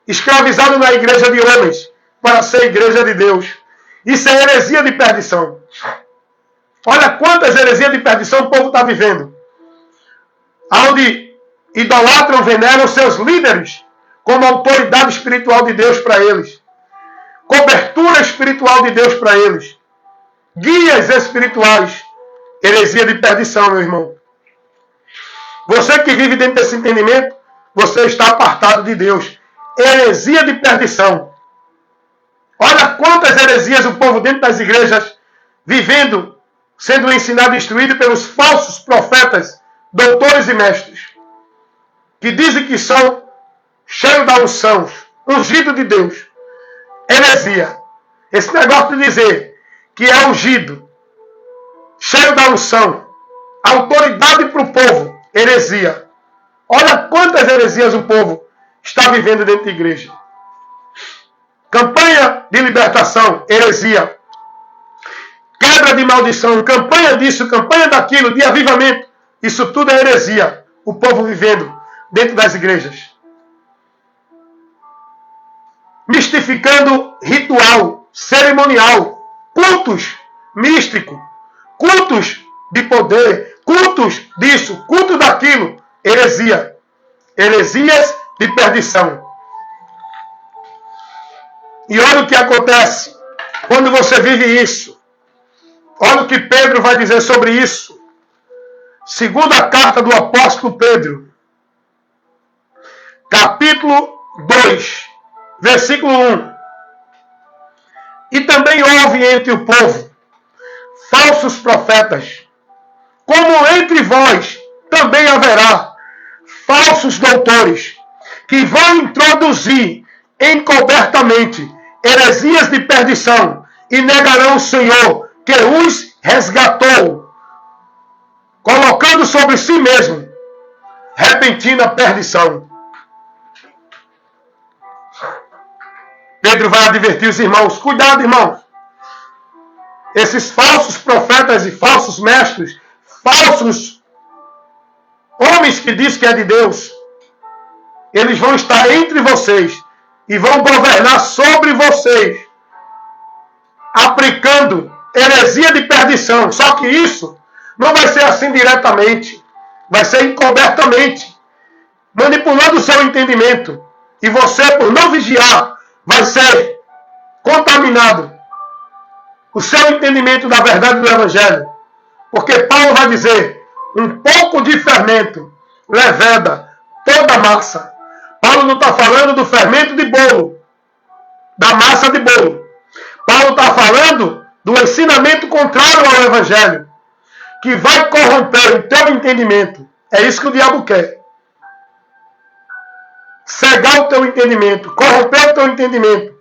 escravizado na igreja de homens para ser igreja de Deus. Isso é heresia de perdição. Olha quantas heresias de perdição o povo está vivendo. Onde idolatram, veneram seus líderes como autoridade espiritual de Deus para eles. Cobertura espiritual de Deus para eles. Guias espirituais. Heresia de perdição, meu irmão. Você que vive dentro desse entendimento, você está apartado de Deus. Heresia de perdição. Olha quantas heresias o povo dentro das igrejas vivendo, sendo ensinado e instruído pelos falsos profetas, doutores e mestres, que dizem que são cheios da unção, ungido de Deus. Heresia. Esse negócio de dizer que é ungido, cheio da unção, autoridade para o povo, heresia. Olha quantas heresias o povo está vivendo dentro da igreja. Campanha de libertação, heresia. Quebra de maldição, campanha disso, campanha daquilo, de avivamento. Isso tudo é heresia. O povo vivendo dentro das igrejas. Mistificando ritual, cerimonial, cultos místicos, cultos de poder, cultos disso, culto daquilo. Heresia. Heresias de perdição. E olha o que acontece quando você vive isso. Olha o que Pedro vai dizer sobre isso. Segunda carta do apóstolo Pedro, capítulo 2, versículo 1. E também houve entre o povo falsos profetas, como entre vós também haverá falsos doutores, que vão introduzir encobertamente heresias de perdição e negarão o Senhor que os resgatou, colocando sobre si mesmo repentina perdição. Pedro vai advertir os irmãos: cuidado, irmãos. Esses falsos profetas e falsos mestres, falsos homens que dizem que é de Deus, eles vão estar entre vocês e vão governar sobre vocês, aplicando heresia de perdição. Só que isso não vai ser assim diretamente, vai ser encobertamente, manipulando o seu entendimento. E você, por não vigiar, vai ser contaminado o seu entendimento da verdade do Evangelho. Porque Paulo vai dizer: um pouco de fermento leveda toda a massa. Paulo não está falando do fermento de bolo, da massa de bolo. Paulo está falando do ensinamento contrário ao Evangelho, que vai corromper o teu entendimento. É isso que o diabo quer. Cegar o teu entendimento, corromper o teu entendimento,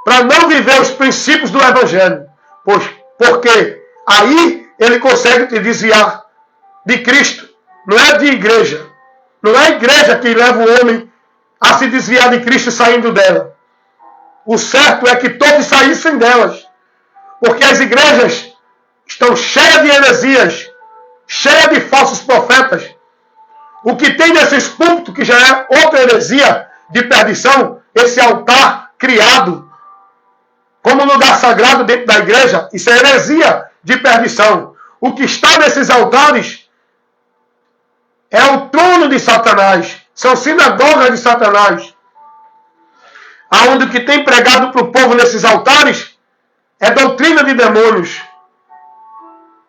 para não viver os princípios do Evangelho. Porque aí ele consegue te desviar de Cristo. Não é de igreja. Não é a igreja que leva o homem a se desviar de Cristo saindo dela. O certo é que todos saíssem delas. Porque as igrejas estão cheias de heresias, cheias de falsos profetas. O que tem nesses púlpitos, que já é outra heresia de perdição, esse altar criado como lugar sagrado dentro da igreja, isso é heresia de perdição. O que está nesses altares é o trono de Satanás, são sinagogas de Satanás. Aonde o que tem pregado para o povo nesses altares é doutrina de demônios.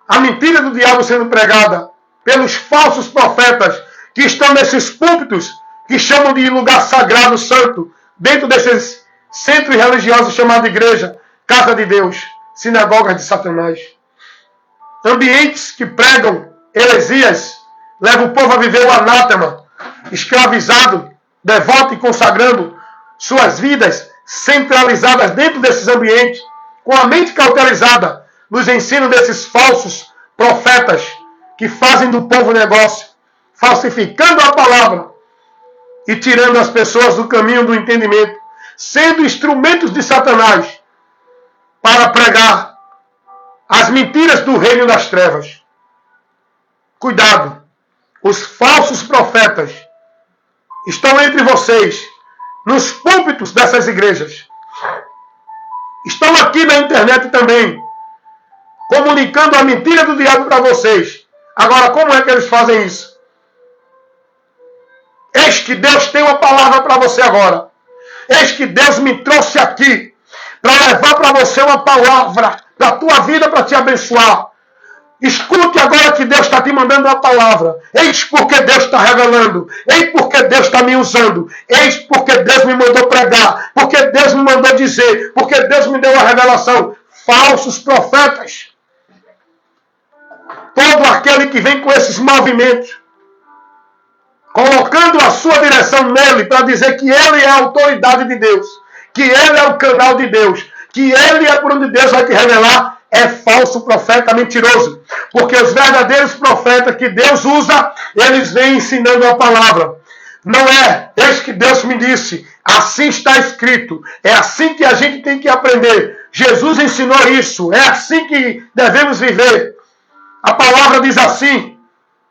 A mentira do diabo sendo pregada pelos falsos profetas que estão nesses púlpitos, que chamam de lugar sagrado, santo, dentro desses centros religiosos chamados igreja, casa de Deus, sinagogas de Satanás. Ambientes que pregam heresias, levam o povo a viver o anátema, escravizado, devoto e consagrando suas vidas centralizadas dentro desses ambientes, com a mente cauterizada nos ensinos desses falsos profetas que fazem do povo negócio, falsificando a palavra e tirando as pessoas do caminho do entendimento, sendo instrumentos de Satanás para pregar as mentiras do reino das trevas. Cuidado, os falsos profetas estão entre vocês, nos púlpitos dessas igrejas. Estão aqui na internet também, comunicando a mentira do diabo para vocês. Agora, como é que eles fazem isso? Eis que Deus tem uma palavra para você agora. Eis que Deus me trouxe aqui para levar para você uma palavra da tua vida para te abençoar. Escute agora que Deus está te mandando uma palavra. Eis porque Deus está revelando. Eis porque Deus está me usando. Eis porque Deus me mandou pregar. Porque Deus me mandou dizer. Porque Deus me deu a revelação. Falsos profetas. Todo aquele que vem com esses movimentos, colocando a sua direção nele para dizer que ele é a autoridade de Deus, que ele é o canal de Deus, que ele é por onde Deus vai te revelar, é falso profeta mentiroso. Porque os verdadeiros profetas que Deus usa, eles vêm ensinando a palavra. Não é, eis que Deus me disse, assim está escrito, é assim que a gente tem que aprender. Jesus ensinou isso, é assim que devemos viver. A palavra diz assim,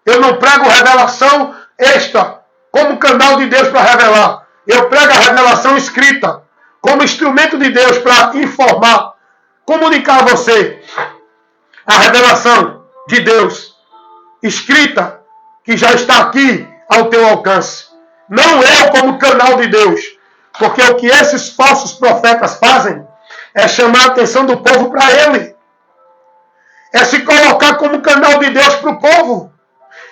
eu não prego revelação extra, como canal de Deus para revelar. Eu prego a revelação escrita, como instrumento de Deus para informar, comunicar a você a revelação de Deus escrita, que já está aqui ao teu alcance. Não eu como canal de Deus, porque o que esses falsos profetas fazem é chamar a atenção do povo para ele. É se colocar como canal de Deus para o povo.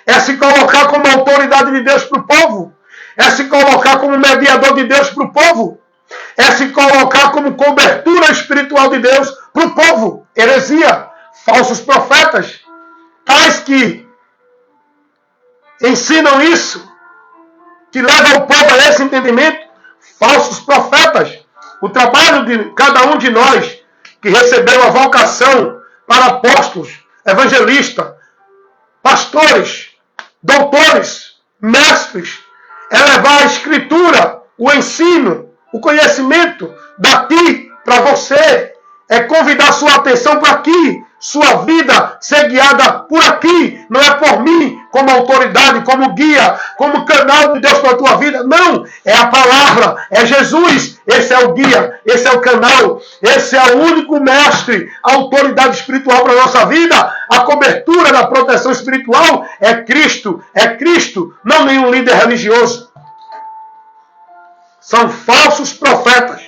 É se colocar como autoridade de Deus para o povo. É se colocar como mediador de Deus para o povo. É se colocar como cobertura espiritual de Deus para o povo. Heresia, falsos profetas, tais que ensinam isso, que levam o povo a esse entendimento, falsos profetas. O trabalho de cada um de nós que recebeu a vocação para apóstolos, evangelistas, pastores, doutores, mestres, é levar a escritura, o ensino, o conhecimento daqui para você. É convidar sua atenção para aqui, sua vida ser guiada por aqui, não é por mim, como autoridade, como guia, como canal de Deus para a tua vida. Não, é a palavra, é Jesus. Esse é o guia, esse é o canal, esse é o único mestre, a autoridade espiritual para a nossa vida. A cobertura da proteção espiritual é Cristo, não nenhum líder religioso. São falsos profetas.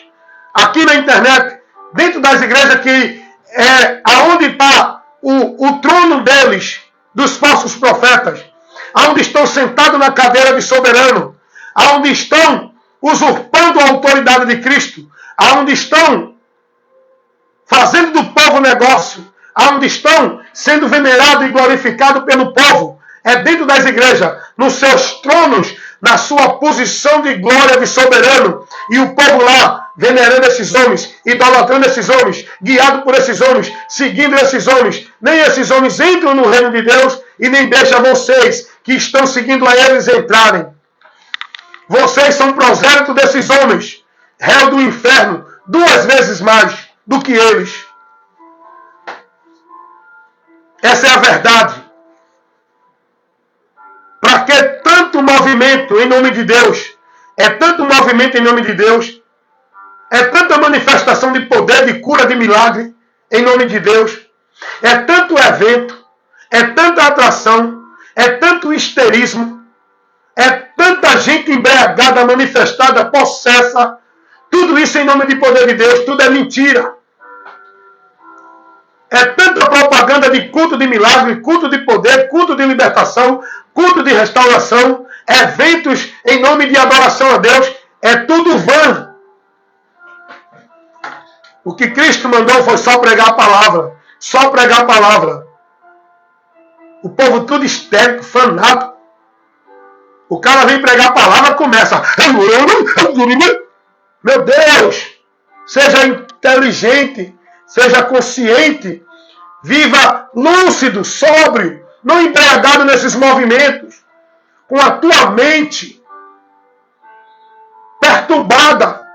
Aqui na internet, dentro das igrejas que é aonde está o trono deles, dos falsos profetas, aonde estão sentados na cadeira de soberano, aonde estão usurpando a autoridade de Cristo, aonde estão fazendo do povo negócio, aonde estão sendo venerados e glorificados pelo povo, é dentro das igrejas, nos seus tronos, na sua posição de glória de soberano, e o povo lá venerando esses homens, idolatrando esses homens, guiado por esses homens, seguindo esses homens. Nem esses homens entram no reino de Deus e nem deixa vocês que estão seguindo a eles entrarem. Vocês são prosélito desses homens, réu do inferno, 2 vezes mais do que eles. Essa é a verdade. Para que tanto movimento em nome de Deus? É tanto movimento em nome de Deus. É tanta manifestação de poder, de cura, de milagre em nome de Deus. É tanto evento. É tanta atração. É tanto histerismo. É tanta gente embriagada, manifestada, possessa. Tudo isso em nome de poder de Deus. Tudo é mentira. É tanta propaganda de culto de milagre, culto de poder, culto de libertação, culto de restauração, eventos em nome de adoração a Deus. É tudo vã. O que Cristo mandou foi só pregar a palavra. Só pregar a palavra. O povo tudo histérico, fanático. O cara vem pregar a palavra e começa. Meu Deus! Seja inteligente. Seja consciente. Viva lúcido, sóbrio. Não embriagado nesses movimentos. Com a tua mente perturbada.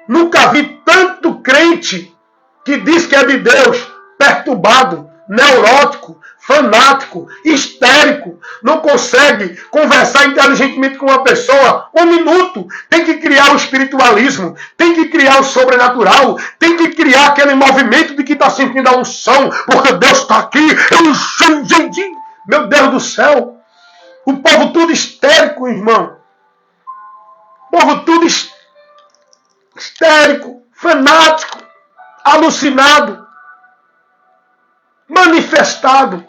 Nunca vi tanto crente que diz que é de Deus, perturbado, neurótico, fanático, histérico, não consegue conversar inteligentemente com uma pessoa 1 minuto. Tem que criar o espiritualismo, tem que criar o sobrenatural, tem que criar aquele movimento de que está sentindo a unção, porque Deus está aqui. Meu Deus do céu! O povo tudo histérico, irmão. O povo tudo histérico, fanático, alucinado, manifestado.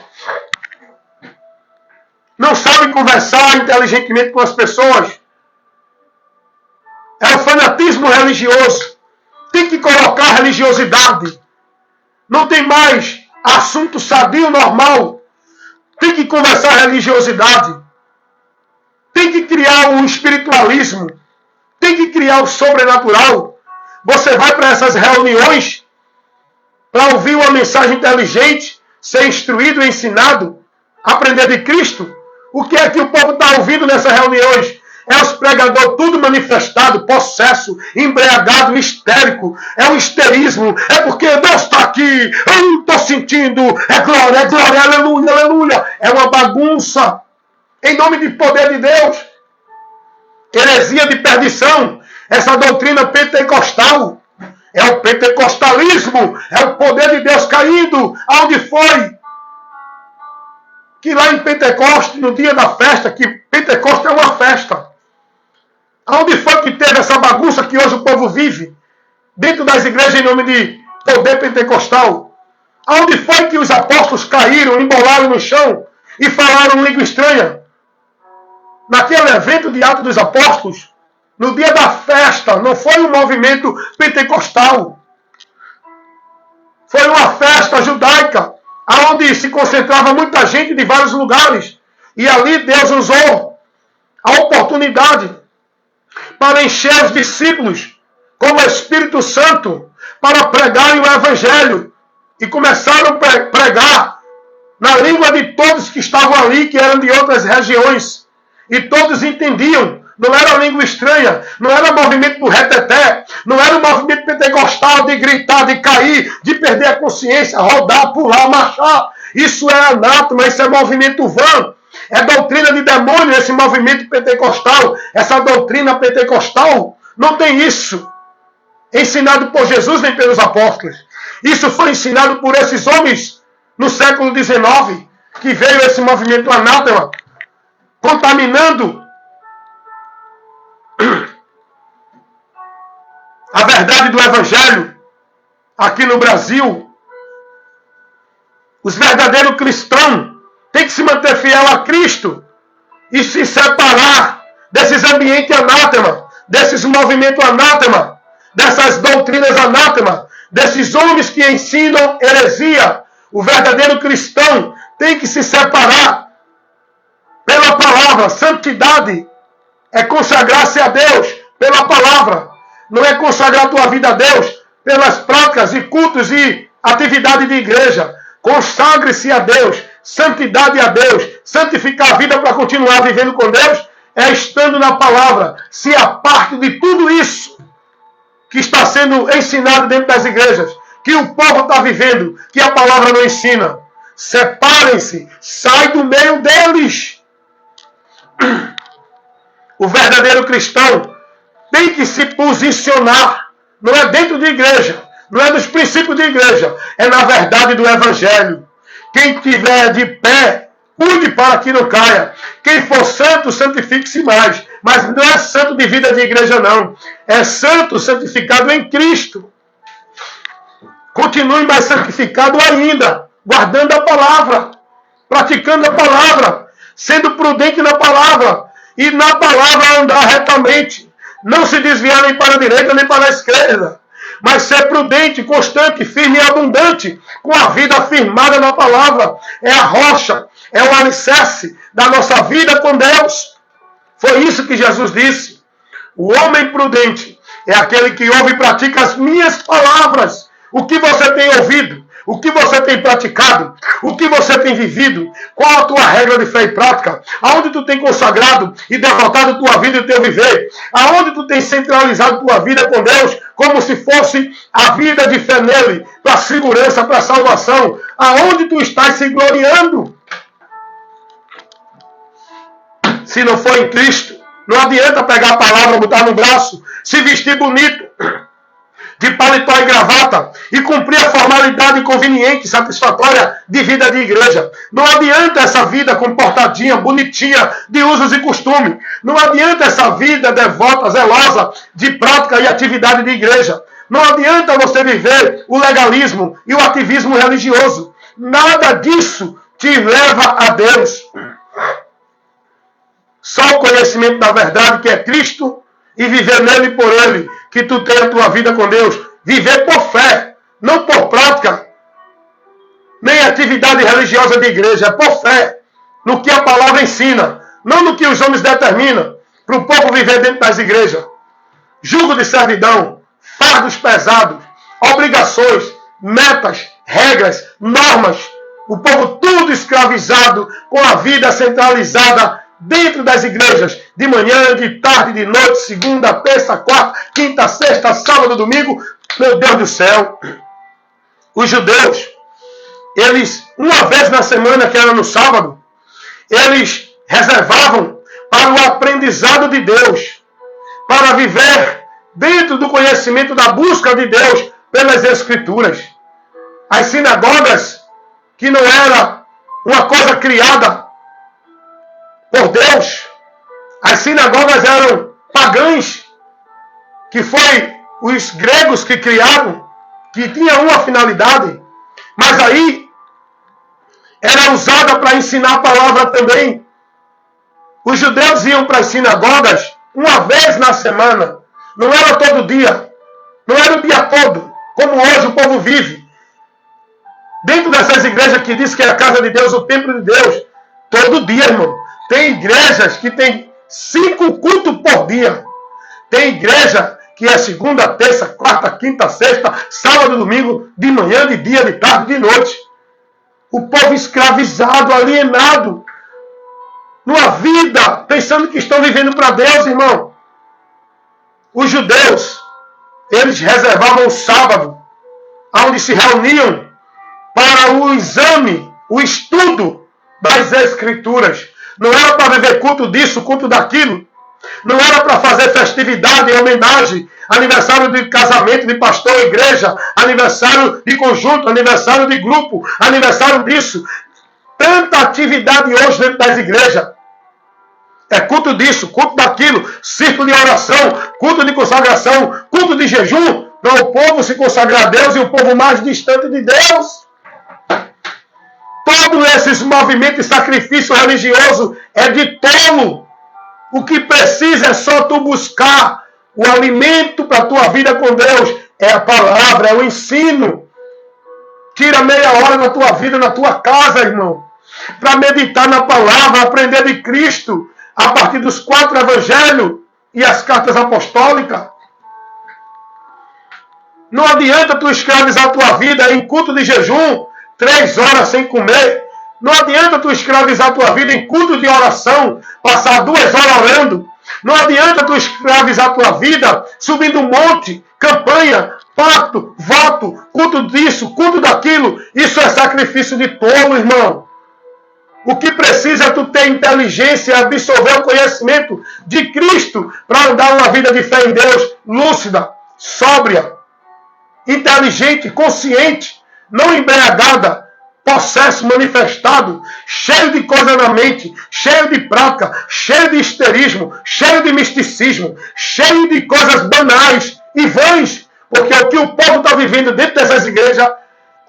Não sabe conversar inteligentemente com as pessoas. É o fanatismo religioso. Tem que colocar a religiosidade. Não tem mais assunto sadio, normal. Tem que conversar a religiosidade. Tem que criar um espiritualismo. Tem que criar o sobrenatural. Você vai para essas reuniões para ouvir uma mensagem inteligente, ser instruído e ensinado, aprender de Cristo. O que é que o povo está ouvindo nessas reuniões? É os pregadores tudo manifestado, possesso, embriagado, histérico. É o histerismo. É porque Deus está aqui. Eu estou sentindo. É glória, aleluia, aleluia. É uma bagunça. Em nome de poder de Deus. Heresia de perdição. Essa doutrina pentecostal. É o pentecostalismo. É o poder de Deus caindo. Aonde foi? Que lá em Pentecostes, no dia da festa, que Pentecostes é uma festa. Aonde foi que teve essa bagunça que hoje o povo vive? Dentro das igrejas em nome de poder pentecostal. Aonde foi que os apóstolos caíram, embolaram no chão e falaram língua estranha? Naquele evento de Atos dos Apóstolos, no dia da festa, não foi um movimento pentecostal. Foi uma festa judaica, onde se concentrava muita gente de vários lugares. E ali Deus usou a oportunidade para encher os discípulos com o Espírito Santo, para pregarem o Evangelho. E começaram a pregar na língua de todos que estavam ali, que eram de outras regiões. E todos entendiam. Não era língua estranha, não era movimento do reteté, não era um movimento pentecostal de gritar, de cair, de perder a consciência, rodar, pular, marchar. Isso é anátema, isso é movimento vã. É doutrina de demônio esse movimento pentecostal. Essa doutrina pentecostal não tem isso ensinado por Jesus nem pelos apóstolos. Isso foi ensinado por esses homens no século XIX, que veio esse movimento anátema, contaminando a verdade do Evangelho aqui no Brasil. Os verdadeiros cristãos têm que se manter fiel a Cristo e se separar desses ambientes anátema, desses movimentos anátema, dessas doutrinas anátema, desses homens que ensinam heresia. O verdadeiro cristão tem que se separar pela palavra. Santidade é consagrar-se a Deus pela palavra. Não é consagrar a tua vida a Deus pelas práticas e cultos e atividade de igreja. Consagre-se a Deus, santidade a Deus, santificar a vida para continuar vivendo com Deus, é estando na palavra. Se aparte de tudo isso que está sendo ensinado dentro das igrejas, que o povo está vivendo, que a palavra não ensina. Separem-se, sai do meio deles. O verdadeiro cristão tem que se posicionar, não é dentro de igreja, não é dos princípios de igreja, é na verdade do Evangelho. Quem tiver de pé, cuide para que não caia. Quem for santo, santifique-se mais. Mas não é santo de vida de igreja, não. É santo santificado em Cristo. Continue mais santificado ainda, guardando a palavra, praticando a palavra, sendo prudente na palavra, e na palavra andar retamente. Não se desviar nem para a direita nem para a esquerda, mas ser prudente, constante, firme e abundante, com a vida firmada na palavra. É a rocha, é o alicerce da nossa vida com Deus. Foi isso que Jesus disse. O homem prudente é aquele que ouve e pratica as minhas palavras. O que você tem ouvido? O que você tem praticado? O que você tem vivido? Qual a tua regra de fé e prática? Aonde tu tem consagrado e derrotado tua vida e teu viver? Aonde tu tem centralizado tua vida com Deus como se fosse a vida de fé nele, para segurança, para salvação? Aonde tu estás se gloriando? Se não for em Cristo, não adianta pegar a palavra, botar no braço, se vestir bonito, de paletó e gravata, e cumprir a formalidade conveniente, satisfatória de vida de igreja. Não adianta essa vida comportadinha, bonitinha, de usos e costumes. Não adianta essa vida devota, zelosa, de prática e atividade de igreja. Não adianta você viver o legalismo e o ativismo religioso. Nada disso te leva a Deus. Só o conhecimento da verdade, que é Cristo, e viver nele e por ele, que tu tenha a tua vida com Deus. Viver por fé, não por prática, nem atividade religiosa de igreja, é por fé, no que a palavra ensina, não no que os homens determinam, para o povo viver dentro das igrejas. Jugo de servidão, fardos pesados, obrigações, metas, regras, normas, o povo tudo escravizado, com a vida centralizada dentro das igrejas, de manhã, de tarde, de noite, segunda, terça, quarta, quinta, sexta, sábado, domingo. Meu Deus do céu. Os judeus, eles, uma vez na semana, que era no sábado, eles reservavam para o aprendizado de Deus, para viver dentro do conhecimento da busca de Deus pelas Escrituras. As sinagogas, que não era uma coisa criada por Deus, as sinagogas eram pagãs, que foi os gregos que criaram, que tinha uma finalidade, mas aí era usada para ensinar a palavra também. Os judeus iam para as sinagogas uma vez na semana, não era todo dia, não era o dia todo, como hoje o povo vive. Dentro dessas igrejas que diz que é a casa de Deus, o templo de Deus, todo dia, irmão. Tem igrejas que tem 5 cultos por dia. Tem igreja que é segunda, terça, quarta, quinta, sexta, sábado, domingo, de manhã, de dia, de tarde, de noite. O povo escravizado, alienado, numa vida, pensando que estão vivendo para Deus, irmão. Os judeus, eles reservavam o sábado, onde se reuniam para o exame, o estudo das Escrituras. Não era para viver culto disso, culto daquilo. Não era para fazer festividade, homenagem, aniversário de casamento de pastor, igreja, aniversário de conjunto, aniversário de grupo, aniversário disso. Tanta atividade hoje dentro das igrejas. É culto disso, culto daquilo, círculo de oração, culto de consagração, culto de jejum. Para o povo se consagrar a Deus e o povo mais distante de Deus. Todos esses movimentos de sacrifício religioso é de tolo. O que precisa é só tu buscar o alimento para a tua vida com Deus. É a palavra, é o ensino. Tira meia hora na tua vida, na tua casa, irmão. Para meditar na palavra, aprender de Cristo. A partir dos 4 evangelhos e as cartas apostólicas. Não adianta tu escravizar a tua vida em culto de jejum, 3 horas sem comer. Não adianta tu escravizar a tua vida em culto de oração, passar 2 horas orando. Não adianta tu escravizar a tua vida subindo um monte, campanha, pacto, voto, culto disso, culto daquilo. Isso é sacrifício de tolo, irmão. O que precisa é tu ter inteligência, absorver o conhecimento de Cristo para andar uma vida de fé em Deus, lúcida, sóbria, inteligente, consciente, não embriagada, possesso manifestado, cheio de coisa na mente, cheio de prática, cheio de histerismo, cheio de misticismo, cheio de coisas banais e vãs, porque o que o povo está vivendo dentro dessas igrejas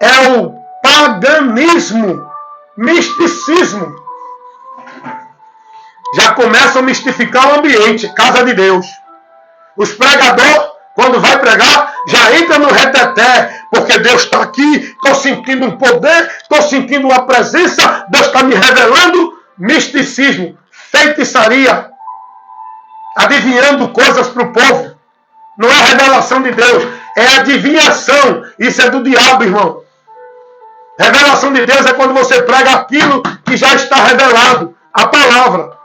é o paganismo, misticismo. Já começam a mistificar o ambiente, casa de Deus. Os pregadores, quando vai pregar, já entra no reteté, porque Deus está aqui, estou sentindo um poder, estou sentindo uma presença, Deus está me revelando. Misticismo, feitiçaria, adivinhando coisas para o povo. Não é revelação de Deus, é adivinhação. Isso é do diabo, irmão. Revelação de Deus é quando você prega aquilo que já está revelado, a palavra.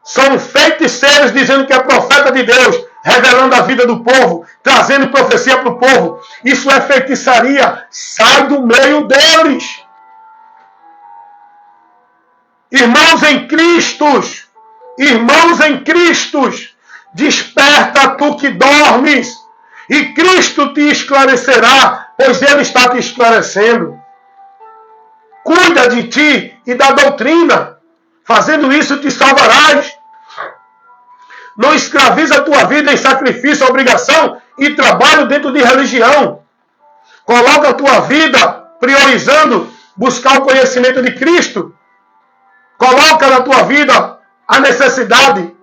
São feiticeiros dizendo que é profeta de Deus, revelando a vida do povo, trazendo profecia para o povo. Isso é feitiçaria. Sai do meio deles. Irmãos em Cristo, desperta tu que dormes, e Cristo te esclarecerá, pois Ele está te esclarecendo. Cuida de ti e da doutrina. Fazendo isso te salvarás. Não escraviza a tua vida em sacrifício, obrigação e trabalho dentro de religião. Coloca a tua vida priorizando buscar o conhecimento de Cristo. Coloca na tua vida a necessidade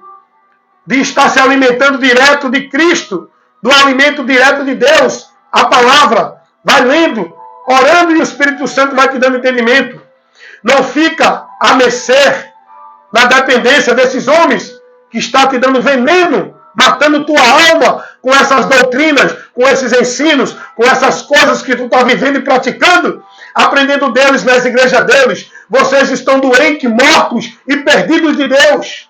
de estar se alimentando direto de Cristo, do alimento direto de Deus, a palavra. Vai lendo, orando, e o Espírito Santo vai te dando entendimento. Não fica a mercê, na dependência desses homens que está te dando veneno, matando tua alma com essas doutrinas, com esses ensinos, com essas coisas que tu está vivendo e praticando, aprendendo deles nas igrejas deles. Vocês estão doentes, mortos e perdidos de Deus.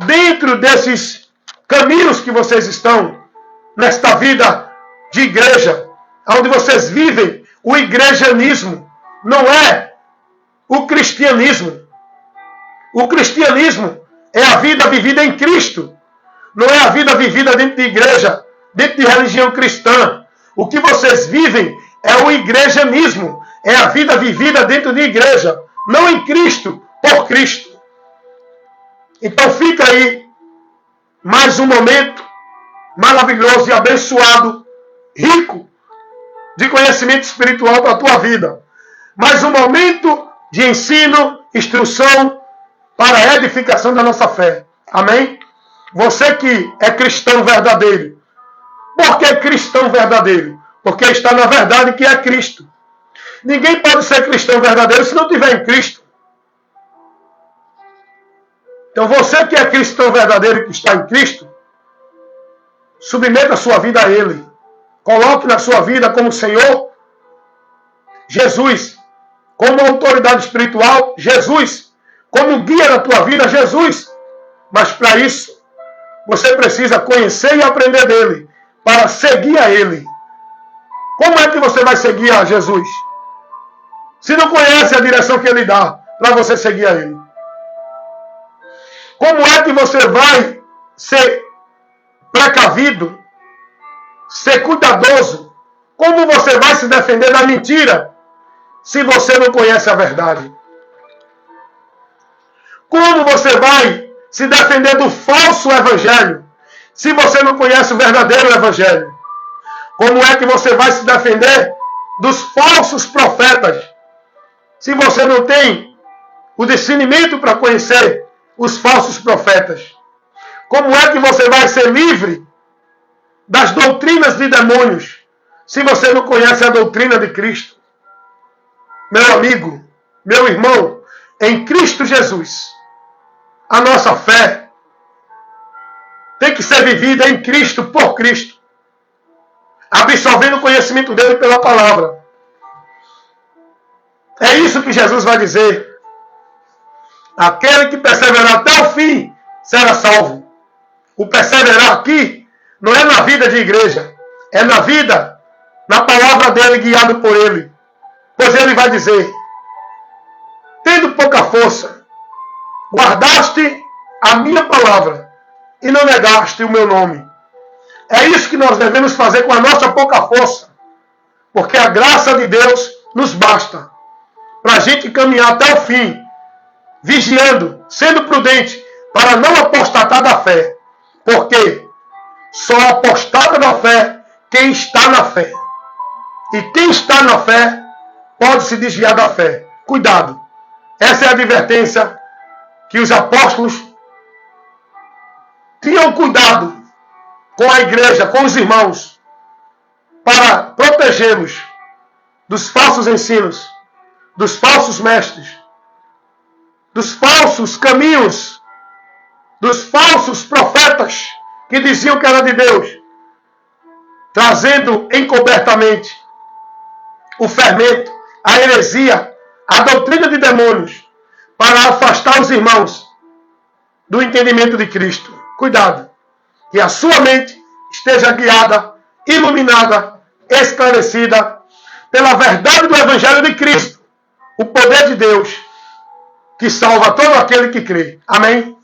Dentro desses caminhos que vocês estão, nesta vida de igreja, onde vocês vivem o igrejanismo, não é o cristianismo. O cristianismo é a vida vivida em Cristo. Não é a vida vivida dentro de igreja, dentro de religião cristã. O que vocês vivem é o igrejanismo. É a vida vivida dentro de igreja. Não em Cristo, por Cristo. Então fica aí mais um momento maravilhoso e abençoado, rico de conhecimento espiritual para a tua vida. Mais um momento de ensino, instrução, para a edificação da nossa fé. Amém? Você que é cristão verdadeiro. Por que cristão verdadeiro? Porque está na verdade que é Cristo. Ninguém pode ser cristão verdadeiro se não tiver em Cristo. Então você que é cristão verdadeiro e que está em Cristo, submeta a sua vida a Ele. Coloque na sua vida como Senhor Jesus, como autoridade espiritual Jesus, como guia da tua vida Jesus. Mas para isso, você precisa conhecer e aprender dele, para seguir a Ele. Como é que você vai seguir a Jesus? Se não conhece a direção que Ele dá para você seguir a Ele. Como é que você vai ser precavido, ser cuidadoso? Como você vai se defender da mentira se você não conhece a verdade? Como você vai se defender do falso evangelho se você não conhece o verdadeiro evangelho? Como é que você vai se defender dos falsos profetas se você não tem o discernimento para conhecer os falsos profetas? Como é que você vai ser livre das doutrinas de demônios se você não conhece a doutrina de Cristo? Meu amigo, meu irmão, em Cristo Jesus, a nossa fé tem que ser vivida em Cristo, por Cristo, absorvendo o conhecimento dele pela palavra. É isso que Jesus vai dizer. Aquele que perseverar até o fim será salvo. O perseverar aqui não é na vida de igreja, é na vida, na palavra dele, guiado por ele. Pois ele vai dizer: tendo pouca força, guardaste a minha palavra e não negaste o meu nome. É isso que nós devemos fazer com a nossa pouca força, porque a graça de Deus nos basta para a gente caminhar até o fim, vigiando, sendo prudente, para não apostatar da fé. Porque só apostata da fé quem está na fé. E quem está na fé pode se desviar da fé. Cuidado. Essa é a advertência que os apóstolos tinham cuidado com a igreja, com os irmãos, para protegê-los dos falsos ensinos, dos falsos mestres, dos falsos caminhos, dos falsos profetas que diziam que era de Deus, trazendo encobertamente o fermento, a heresia, a doutrina de demônios, para afastar os irmãos do entendimento de Cristo. Cuidado, que a sua mente esteja guiada, iluminada, esclarecida pela verdade do Evangelho de Cristo, o poder de Deus que salva todo aquele que crê. Amém?